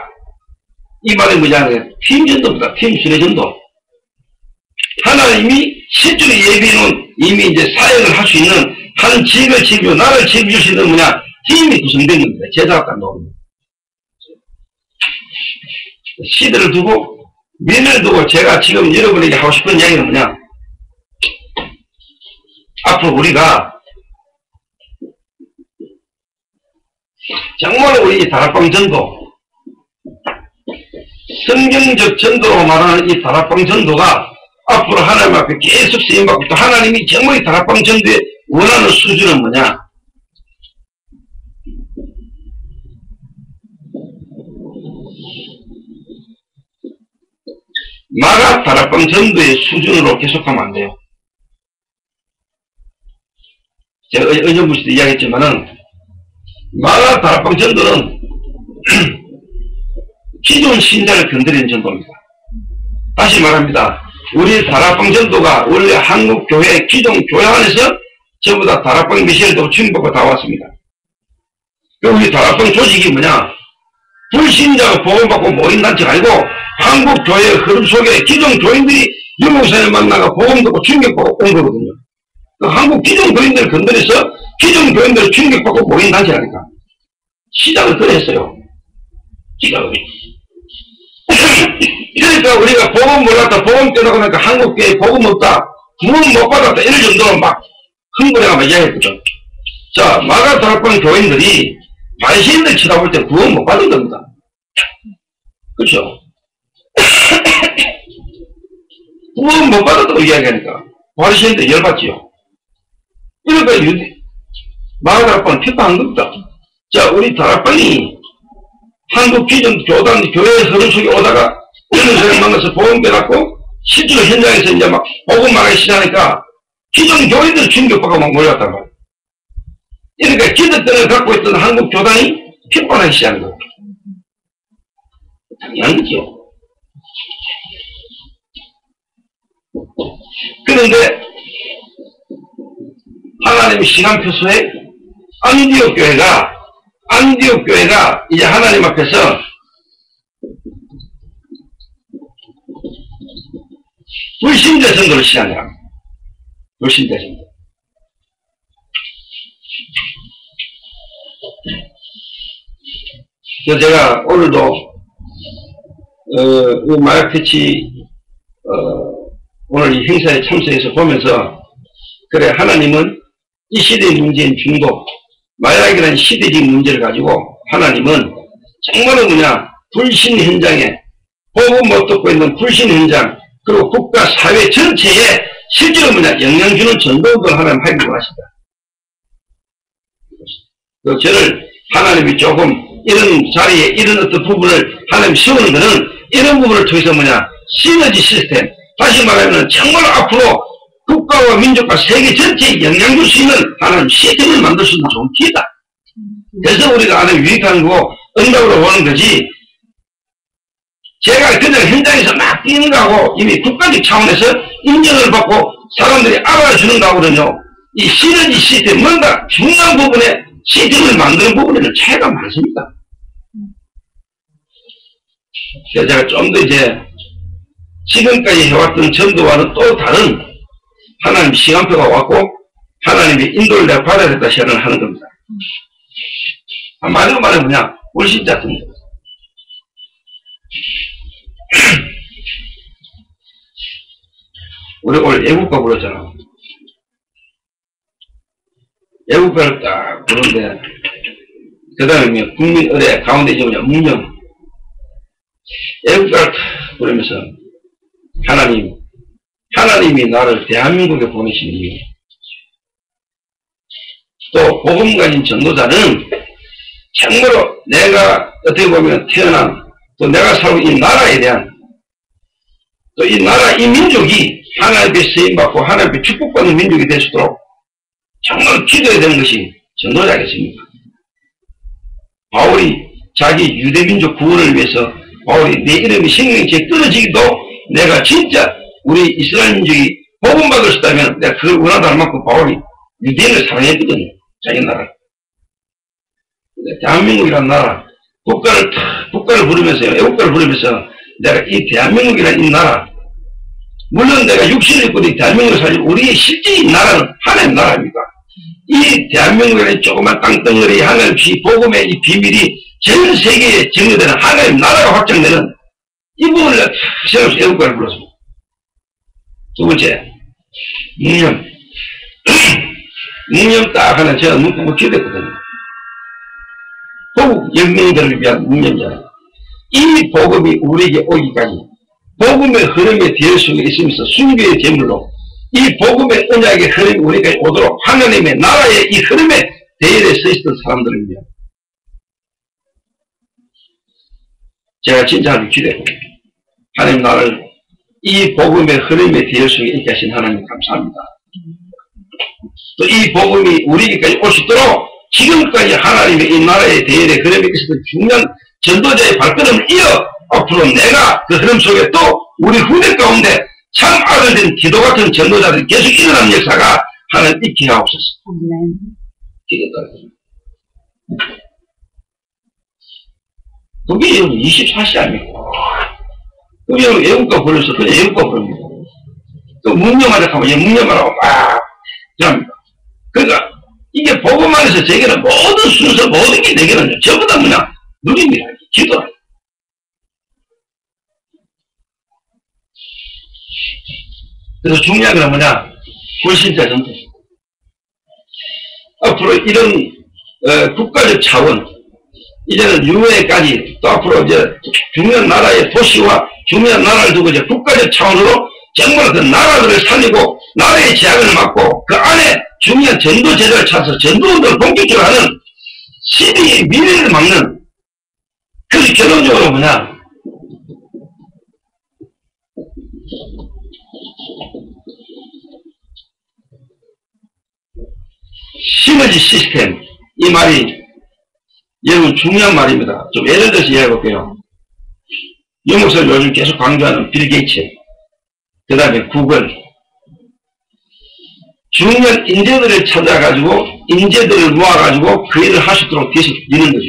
이 말이 뭐냐면 팀전도입니다. 팀 순회전도. 하나님이 실제로 예비는 이미 이제 사역을 할 수 있는 한 지역을 지키고 나를 지켜줄 수 있는 뭐냐, 팀이 구성된 겁니다. 제자가 딱 나옵니다. 시대를 두고 미래를 두고 제가 지금 여러분에게 하고 싶은 이야기는 뭐냐? 앞으로 우리가 정말 우리 다락방 전도, 성경적 전도로 말하는 이 다락방 전도가 앞으로 하나님 앞에 계속 쓰임받고 또 하나님이 정말 이 다락방 전도에 원하는 수준은 뭐냐? 마가 다락방 전도의 수준으로 계속하면 안 돼요. 제가 의정부시도 이야기했지만은 마가 다락방 전도는 기존 신자를 건드리는 전도입니다. 다시 말합니다. 우리 다락방 전도가 원래 한국 교회 기존 교회 안에서 전부 다 다락방 미션도 충분하고 다 왔습니다. 그리고 우리 다락방 조직이 뭐냐? 불신자가 복음받고 모인 단체가 아니고 한국 교회의 흐름 속에 기존 교인들이 영국 사람을 만나가 복음 듣고 충격받고 온 거거든요. 그 한국 기존 교인들을 건드려서 기존 교인들을 충격받고 모인 단체라니까. 시작을 그래 했어요. 시작을. 그러니까 우리가 복음 몰랐다, 복음 떠나고 나니까 한국 교회에 복음 없다, 구원 못 받았다, 이럴 정도로 막 흥분해가 막 이야기했거든. 자, 마가 다락방 교인들이 바리새인들 쳐다볼 때 구원 못 받은 겁니다. 그렇죠? 구원 못 받았다고 이야기하니까 바리새인들 열받지요. 그러니까 마가 다락방은 핍박한 겁니다. 자, 우리 다락방이 한국 기존 교단 교회의 흐름 속에 오다가 어느 사람 만나서 복음 빼갖고 실제로 현장에서 이제 막 복음 말하기 시작하니까 기존 교인들 충격받고 막 몰렸단 말이에요. 그러니까 기득권을 갖고 있던 한국 교단이 핍박하기 시작한 거예요. 당연한 거죠. 그런데 하나님의 시간표소에 안디옥 교회가 이제 하나님 앞에서 불신자 전도를 시작합니다. 불신자 전도. 그래서 제가 오늘도 이 마약 퇴치 오늘 이 행사에 참석해서 보면서 그래 하나님은 이 시대의 문제인 중독 마약이라는 시대적 문제를 가지고 하나님은 정말로 뭐냐 불신 현장에 복음 못 듣고 있는 불신 현장 그리고 국가 사회 전체에 실제로 뭐냐 영향 주는 전도를 하나님 하기로 하신다. 그 저를 하나님이 조금 이런 자리에 이런 어떤 부분을 하나님 세우는 것은 이런 부분을 통해서 뭐냐 시너지 시스템 다시 말하면 정말 앞으로 국가와 민족과 세계 전체에 영향 줄 수 있는 하나님 시스템을 만들 수 있는 좋은 기회다. 그래서 우리가 하나님 유익한 거고 응답으로 보는 거지 제가 그냥 현장에서 막 뛰는 거하고 이미 국가적 차원에서 인정을 받고 사람들이 알아주는 거하고는요 이 시너지 시스템 뭔가 중요한 부분에 시스템을 만드는 부분에는 차이가 많습니다. 그래서 제가 좀 더 이제 지금까지 해왔던 전도와는 또 다른 하나님 시간표가 왔고 하나님의 인도를 내가 받아야 된다 시간을 하는 겁니다. 마지막 말은 뭐냐 불신자 전도. 우리 오늘 애국가 불렀잖아. 애국가를 딱 부르는데 그 다음에 국민 의례 가운데 이제 뭐냐 문명 애국가를 딱 부르면서 하나님이 나를 대한민국에 보내신 이유 또 복음 가진 전도자는 정말로 내가 어떻게 보면 태어난 또 내가 살고 이 나라에 대한 또 이 나라 이 민족이 하나님께 쓰임받고 하나님께 축복받는 민족이 될 수 있도록 정말 기도해야 되는 것이 전도자겠습니까? 바울이 자기 유대민족 구원을 위해서 바울이 내 이름이 생명체에 끊어지기도 내가 진짜 우리 이스라엘 민족이 복음받을 수 있다면 내가 그걸 원하다는 만큼 바울이 유대인을 사랑했거든요. 자기 나라. 대한민국이라는 나라 국가를 부르면서요. 애국가를 부르면서 내가 이 대한민국이라는 이 나라 물론 내가 육신을 입고 이 대한민국을 살지 우리의 실제 이 나라는 하나님 나라입니다. 이 대한민국이라는 조그만 땅덩어리 하나님 복음의 이 비밀이 전 세계에 정리되는 하나님 나라가 확장되는 이 부분을 세우면서 애국가를 불렀습니다. 두 번째, 묵념. 묵념 딱 하나 제가 눈꼽을 기대했거든요. 호국 영명들을 위한 묵념이잖아요. 이 복음이 우리에게 오기까지 복음의 흐름에 대할 수 있으면서 순교의 제물로 이 복음의 언약의 흐름이 우리에게 오도록 하나님의 나라의 이 흐름에 대열에 서 있었던 사람들을 위한 제가 진짜 아주 기대했거든요. 하나님 나라를 이 복음의 흐름에 대할 수 있게 하신 하나님 감사합니다. 또 이 복음이 우리에게까지 올 수 있도록 지금까지 하나님의 이 나라의 대열의 흐름에 있었던 중요한 전도자의 발걸음을 이어 앞으로 내가 그 흐름 속에 또 우리 후대 가운데 참 아들된 기도 같은 전도자들이 계속 일어나는 역사가 하나님 있게 하옵소서. 기도다. 그게 24시 아닙니까? 그게 애국가 불러서 그냥 애국가 부릅니다. 또 묵념하자 하면 묵념하라고 막 합니다. 그러니까 이게 복음 안에서 제게는 모든 순서 모든 게 내게는 전부 다 그냥 누립니다. 기도라. 그래서 중요한 건 뭐냐? 불신자 전도. 앞으로 이런 국가적 차원, 이제는 유해까지 또 앞으로 이제 중요한 나라의 도시와 중요한 나라를 두고 이제 국가적 차원으로 정말 그 나라들을 살리고 나라의 제약을 막고 그 안에 중요한 전도 제도를 찾아서 전도운동을 본격적으로 하는 시대의 미래를 막는 그래서 결론적으로 뭐냐? 시너지 시스템 이 말이 여러분 중요한 말입니다. 좀 예를 들어서 이야기해볼게요. 영국에서 요즘 계속 강조하는 빌 게이츠 그 다음에 구글 중요한 인재들을 찾아가지고 인재들을 모아가지고 그 일을 할 수 있도록 되는 거죠.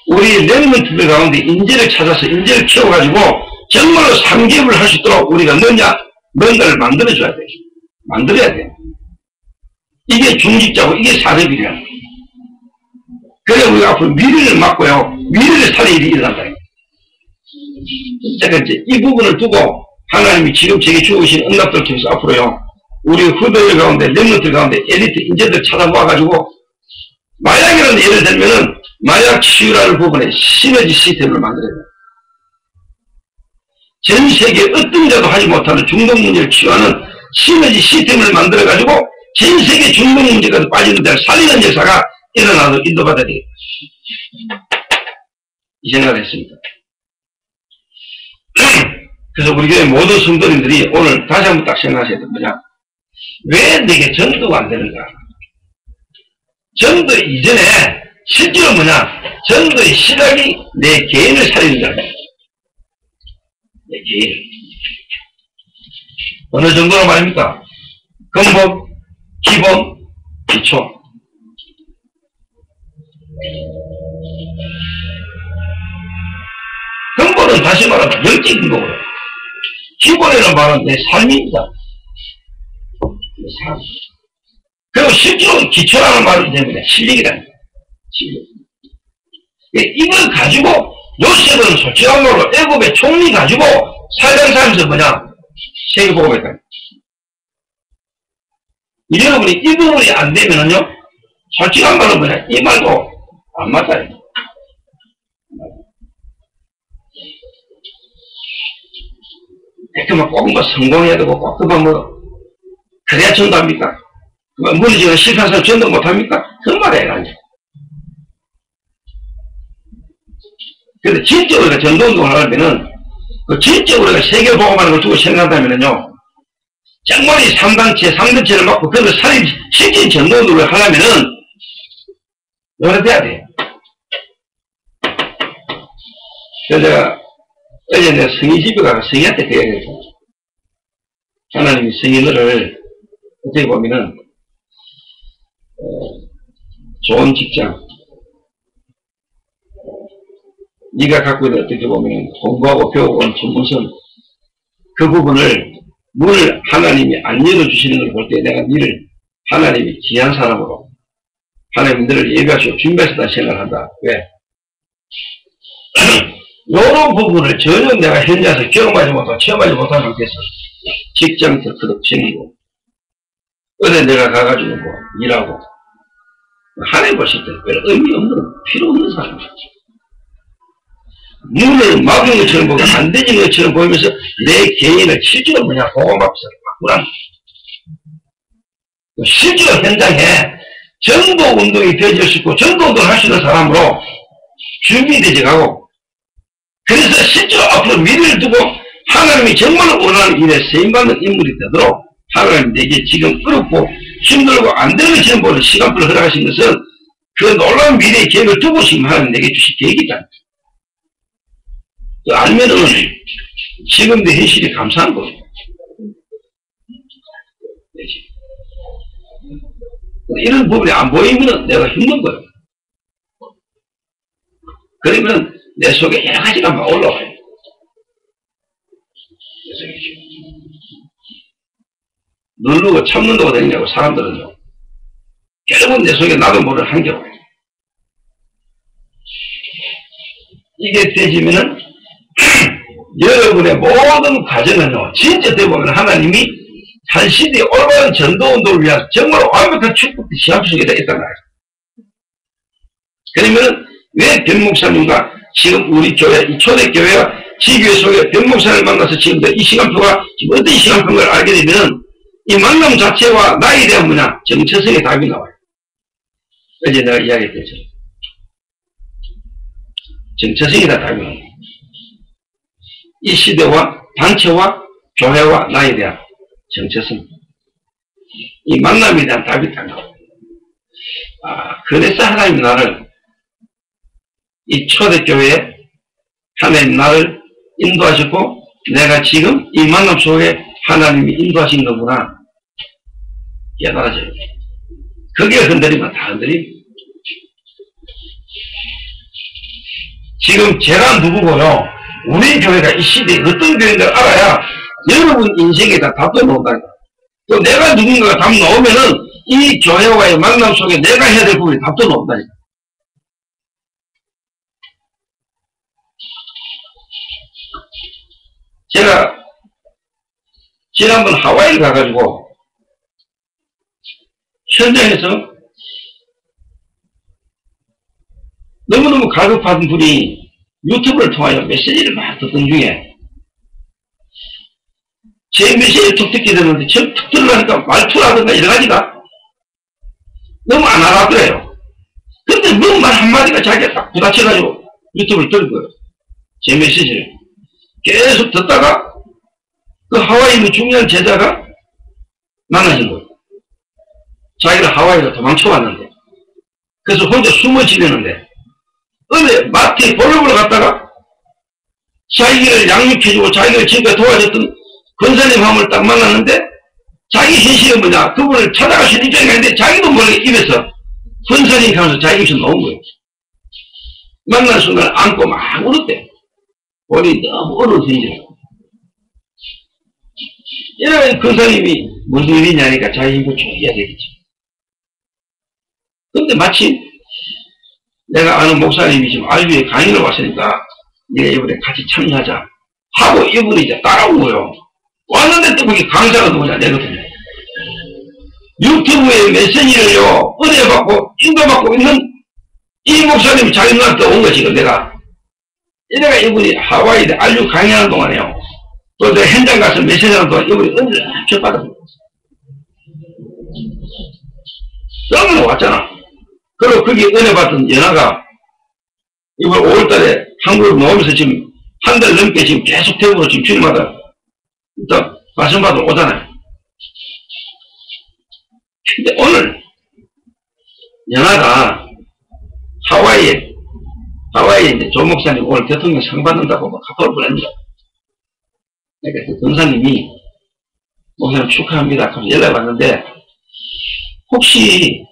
우리 랩런트들 가운데 인재를 찾아서 인재를 키워가지고 정말로 상계업을 할 수 있도록 우리가 뭔가를 만들어줘야 돼요. 만들어야 돼요. 이게 중직자고 이게 사업이래요. 그래야 우리가 앞으로 미래를 막고요. 미래를 살릴 일이 일어난다. 제가 이제 이 부분을 두고 하나님이 지금 제게 주고 계신 응답들 통해서 앞으로요. 우리 후배들 가운데 랩런트들 가운데 엘리트 인재들 찾아 모아가지고 마약이라는 예를 들면은 마약 치유라는 부분에 시너지 시스템을 만들어야 돼요. 전 세계 어떤 자도 하지 못하는 중독 문제를 치유하는 시너지 시스템을 만들어가지고 전 세계 중독 문제가 빠지는 데를 살리는 역사가 일어나도 인도받아야 되겠다. 이 생각을 했습니다. 그래서 우리 교회 모든 성도님들이 오늘 다시 한번 딱 생각하셔야 됩니다. 왜 내게 전도가 안 되는가? 전도 이전에 실제로 뭐냐? 전도의 시작이 내 개인을 살리는 거야. 내 개인. 어느 정도로 말입니까? 근본, 기본, 기초. 근본은 다시 말하면 영적인 거고요. 기본이라는 말은 내 삶입니다. 내 삶. 그리고 실제로 기초라는 말은 때문에 실력이라는 거예요. 실력. 이걸 가지고 요셉은 솔직한 말로 애굽의 총리 가지고 살면서 뭐냐? 세계복음했다. 여러분이 이 부분이 안 되면은요, 솔직한 말로 뭐냐? 이 말도 안 맞다. 그만 꼭 뭐 성공해야 되고, 꼭 그만 뭐, 그래야 전도합니까? 그만 무너지는 실패한 사람 전도 못합니까? 그 말이에요, 아니죠. 근데 진짜 우리가 전도운동을 하려면은, 그 진짜 우리가 세계복음하는 걸 두고 생각한다면은요, 정말 이 3단체, 3단체를 맡고 그걸 실진 전도운동을 하려면은, 노래 돼야 돼. 그래서 제가, 어제 내가 성의 집에 가서 성의한테 그 얘기를 했어요. 하나님이 성의들을 어떻게 보면은, 좋은 직장, 네가 갖고 있는 어떻게 보면 공부하고 배우고 온 전문성, 그 부분을 문을 하나님이 안 열어주시는 걸 볼 때 내가 너를 하나님이 귀한 사람으로 하나님 너를 예배하시고 준비하셨다 생각한다. 왜? 요런 부분을 전혀 내가 현장에서 경험하지 못하고 체험하지 못한 상태에서 직장에서 그렇게 생기고 어디 내가 가가지고 뭐 일하고 하나님 보실 때 별 의미 없는 필요 없는 사람이야. 문을 막은 것처럼 보고 안 되는 것처럼 보이면서 내 개인을 실제로 뭐냐 보호막서 바꾸란 실제로 현장에 전도운동이 되어질 수 있고 전도운동을 할 수 있는 사람으로 준비되지 가고 그래서 실제로 앞으로 미래를 두고 하나님이 정말 원하는 일에 쓰임받는 인물이 되도록 하나님 내게 지금 어렵고 힘들고 안 되는 것처럼 보는 시간표를 허락하신 것은 그 놀라운 미래의 계획을 두고 지금 하나님 내게 주신 계획이다. 알면은 지금도 현실이 감사한 거예요. 이런 부분이 안 보이면 내가 힘든 거예요. 그러면 내 속에 여러 가지가 막 올라와요. 누르고 참는다고 되냐고 사람들은요. 결국은 내 속에 나도 모르는 한계가 와요. 이게 되지면은 여러분의 모든 과정은요. 진짜 되보면 하나님이 한 시대의 올바른 전도운동을 위한 정말 완벽한 축복의 시합 속에 있단 말이에요. 그러면 왜 변목사님과 지금 우리 교회, 이 초대교회가 지교회 속에 변목사를 만나서 지금 이 시간표가 지금 어떤 시간표인가를 알게 되면 이 만남 자체와 나에 대한 뭐냐 정체성의 답이 나와요. 어제 내가 이야기했죠. 정체성이 다 답이 나와요. 이 시대와 단체와 교회와 나에 대한 정체성, 이 만남에 대한 답이 딱 나와요. 그래서 하나님이 나를 이 초대교회에 하나님 나를 인도하셨고 내가 지금 이 만남 속에 하나님이 인도하신 거구나 깨달아져요. 그게 흔들리면 다 흔들리고 지금 제가 누구고요 우리 교회가 이 시대에 어떤 교회인가를 알아야 여러분 인생에다 답도 나온다니까. 또 내가 누군가가 답 나오면은 이 교회와의 만남 속에 내가 해야 될 부분이 답도 나온다니까. 제가 지난번 하와이를 가가지고 현장에서 너무너무 갈급한 분이 유튜브를 통하여 메시지를 막 듣던 중에 제 메시지를 툭 듣게 되는데 툭 들으려니까 말투라든가 여러 가지가 너무 안 알아들어요. 근데 뭐 말 한마디가 자기가 딱 부딪혀가지고 유튜브를 들은 거예요. 제 메시지를 계속 듣다가 그 하와이 있는 중요한 제자가 만나신 거예요. 자기가 하와이로 도망쳐왔는데 그래서 혼자 숨어 지내는데 어제 마트에 볼을 보러 갔다가 자기를 양육해주고 자기를 지금까지 도와줬던 권사님 한 분을 딱 만났는데 자기 현실은 뭐냐 그분을 찾아갈 수 있는 입장이 아닌데 자기도 모르게 입에서 권사님 하면서 자기 입에서 나온 거예요. 만난 순간 안고 막 울었대. 본인이 너무 어려운 현실이라고. 이러면 권사님이 무슨 일이냐니까 자기 힘을 쭉 이야기했지. 근데 마침 내가 아는 목사님이 지금 알비에 강의를 왔으니까 내가 이번에 같이 참여하자 하고 이분이 이제 따라온 거예요. 왔는데 또 거기 강사가 누구냐 내거든요. 유튜브에 메시지를요 은혜받고 인도받고 있는 이 목사님이 자기 눈앞에 온 거지. 내가 이분이 하와이에 알류 강의하는 동안에요 또 내가 현장 가서 메시지하는 동안 이분이 은혜를 엄청 받았어요. 너무 왔잖아. 그리고 거기 은혜 받은 연하가 이번 5월달에 한국으로 나오면서 지금 한 달 넘게 지금 계속 대구로 지금 주일마다 일단 말씀받으러 오잖아요. 근데 오늘 연하가 하와이에 이제 조 목사님 오늘 대통령 상 받는다고 막 카톡을 보냅니다. 그러니까 그 권사님이 목사님 축하합니다 하면서 연락이 왔는데 혹시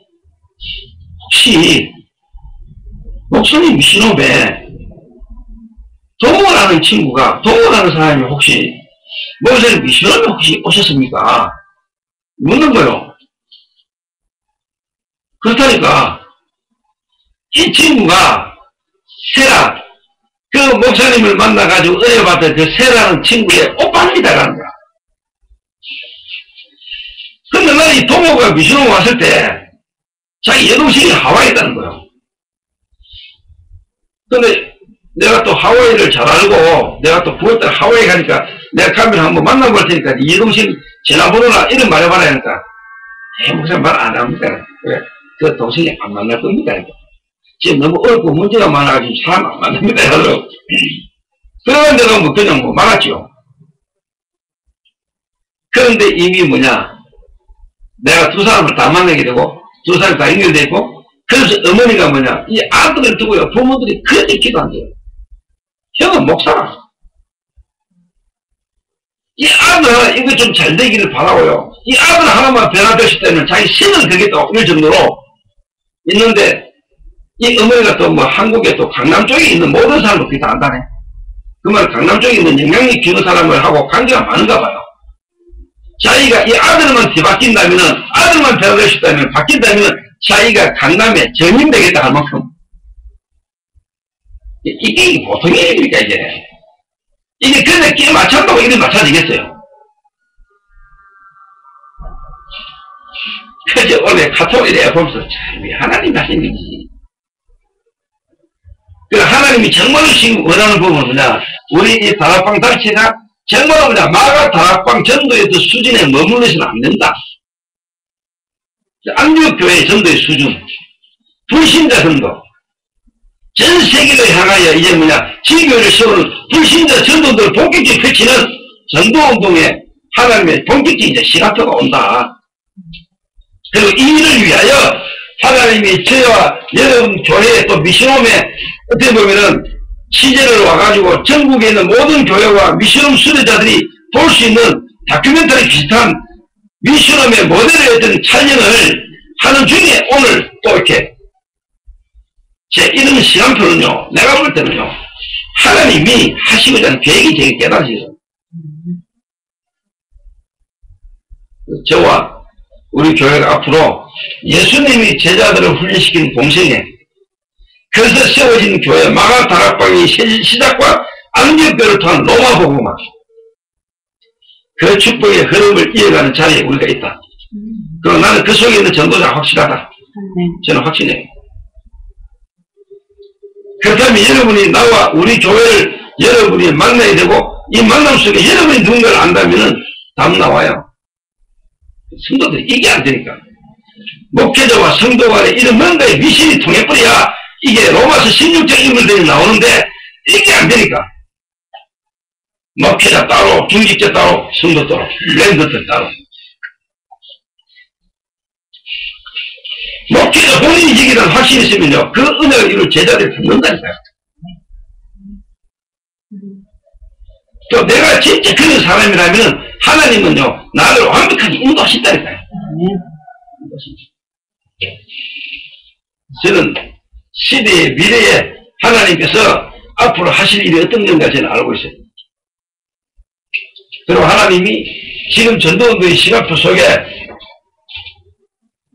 목사님 미신업에 동호라는 친구가 동호라는 사람이 혹시 목사님 미신업에 혹시 오셨습니까? 묻는 거요. 그렇다니까 이 친구가 세라 그 목사님을 만나가지고 은혜 받은 그 세라는 친구의 오빠입니다라는 거야. 근데 나는 이 동호가 미션을 왔을 때 자기 여동생이 하와이에 있다는 거예요. 근데 내가 또 하와이를 잘 알고 내가 또 9월달에 하와이 가니까 내가 카메라 한번 만나볼 테니까 이 여동생 전화번호나 이름 말해봐라 하니까 목사님 말 안 합니다. 왜? 그 동생이 안 만날 겁니다. 지금 너무 어렵고 문제가 많아가지고 사람 안 만납니다. 그런데 너무 그냥 뭐 말았죠. 그런데 이미 뭐냐, 내가 두 사람을 다 만나게 되고 두 사람이 다 연결되어 있고, 그래서 어머니가 뭐냐, 이 아들을 두고요 부모들이 그렇게 기도한대요. 형은 목사라. 이 아들 하나 이거 좀 잘 되기를 바라고요. 이 아들 하나만 변화됐을 때는 자기 신을 되겠다 이럴 정도로 있는데, 이 어머니가 또 뭐 한국에 또 강남 쪽에 있는 모든 사람을 그렇게 다 안다네. 그 말 강남 쪽에 있는 영향력 기는 사람을 하고 관계가 많은가 봐요. 자기가 이 아들만 뒤바뀐다면은, 아들만 변화됐다면, 바뀐다면은 자기가 강남에 전임 되겠다 할 만큼. 이게 보통 일입니까, 이게? 이게 그런데 끼 맞춘다고 이래 맞춰지겠어요? 그래서 오늘 카톡에 보면서 참, 하나님 하신 거지. 그 하나님이 정말로 지금 원하는 부분은 뭐냐, 우리 이 다락방 단체가 정말로 뭐냐, 마가 다락방 전도의 그 수준에 머물러서는 안 된다. 안디옥교회의 전도의 수준, 불신자 전도, 전 세계를 향하여 이제 뭐냐, 지교회를 세우는 불신자 전도들을 본격적으로 펼치는 전도운동에 하나님의 본격적인 이제 시간표가 온다. 그리고 이 일을 위하여 하나님이 저와 여러분 교회에 또 미션홈에 어떻게 보면은 취재를 와가지고 전국에 있는 모든 교회와 미션홈 수료자들이 볼 수 있는 다큐멘터리 비슷한 미션홈의 모델의 어떤 촬영을 하는 중에 오늘 또 이렇게 제 이런 시간표는요, 내가 볼 때는요, 하나님이 하시고자 하는 계획이 되게 깨달으시죠. 저와 우리 교회가 앞으로 예수님이 제자들을 훈련시킨 공생에, 그래서 세워진 교회 마가 다락방의 시작과 안디옥교회를 통한 로마 복음화, 그 축복의 흐름을 이어가는 자리에 우리가 있다. 그리고 나는 그 속에 있는 전도자가 확실하다. 저는 확신해요. 그렇다면 여러분이 나와 우리 교회를 여러분이 만나야 되고, 이 만남 속에 여러분이 누군가를 안다면은 답 나와요. 성도들 이게 안 되니까. 목회자와 성도 간에 이런 뭔가의 미신이 통해버려야 이게 로마서 16장 인물들이 나오는데, 이게 안 되니까. 목회자 따로, 중직자 따로, 성도 따로, 랜드들 따로. 목회자 본인이 이기라는 확신이 있으면요, 그 은혜를 이룰 제자들이 듣는다니까요. 또 내가 진짜 그런 사람이라면 하나님은요, 나를 완벽하게 인도하신다니까요. 저는 시대의 미래에 하나님께서 앞으로 하실 일이 어떤 건가 저는 알고 있어요. 그리고 하나님이 지금 전도운동의 시간표 속에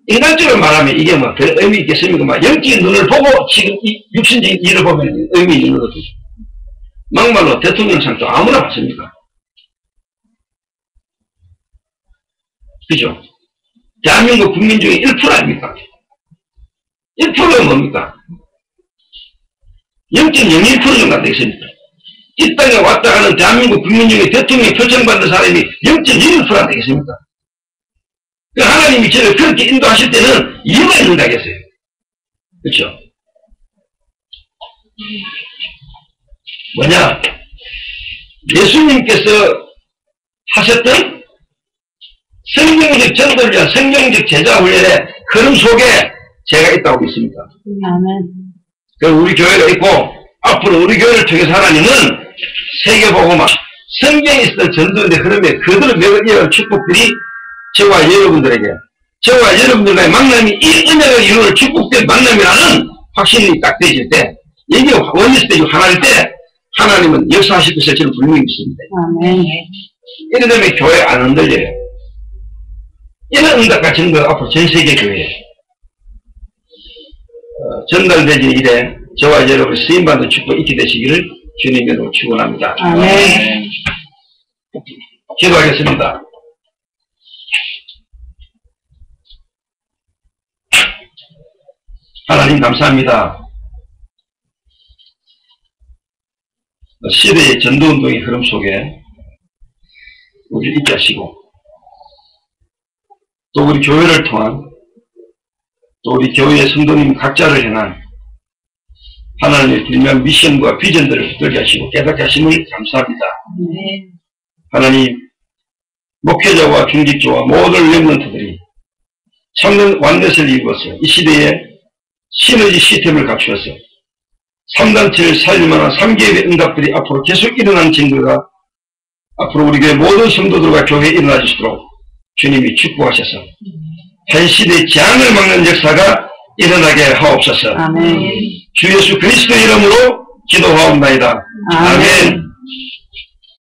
인간적으로 말하면 이게 뭐 별 의미 있겠습니까? 막 영적인 눈을 보고 지금 이 육신적인 일을 보면 의미 있는 거거든요. 막말로 대통령상도 아무나 받습니까? 그죠? 대한민국 국민 중에 1% 아닙니까? 1%가 뭡니까? 0.01% 정도 안 되겠습니까? 이 땅에 왔다 가는 대한민국 국민 중에 대통령에 표창받는 사람이 0.01% 안 되겠습니까? 하나님이 저를 그렇게 인도하실 때는 이유가 있는 거겠어요. 그렇죠? 뭐냐? 예수님께서 하셨던 성경적 전도를 위한 성경적 제자 훈련의 흐름 속에 제가 있다고 믿습니다. 그리고 우리 교회가 있고, 앞으로 우리 교회를 통해서 하나님은 세계복음화, 성경에 있었던 전도의 흐름에 그들을 매겨 축복들이 저와 여러분들에게, 저와 여러분들과의 만남이 이 은혜를 이루는 축복된 만남이라는 확신이 딱 되실 때, 이게 원리스 되고 하나일 때, 하나님은 역사하실 것을 저는 분명히 믿습니다. 아멘. 이런 다음에 교회 안 흔들려요. 이런 응답과 증거 앞으로 전 세계 교회에 전달되지 이래 저와 여러분 쓰임받는 축복 있게 되시기를 주님으로 축원합니다. 아멘. 기도하겠습니다. 하나님 감사합니다. 시대의 전도운동의 흐름 속에 우리를 있게 하시고 또 우리 교회를 통한 또 우리 교회의 성도님 각자를 향한 하나님의 분명한 미션과 비전들을 붙들게 하시고 깨닫게 하심을 감사합니다. 하나님 목회자와 중직자와 모든 렘넌트들이 참된 완넷을 이루어서 이 시대에 시너지 시스템을 갖추어서 3단체를 살릴 만한 3개의 응답들이 앞으로 계속 일어나는 증거가 앞으로 우리 교회 모든 성도들과 교회에 일어날 수 있도록 주님이 축복하셔서 현 시대의 재앙을 막는 역사가 일어나게 하옵소서. 아멘. 주 예수 그리스도 이름으로 기도하옵나이다. 아멘.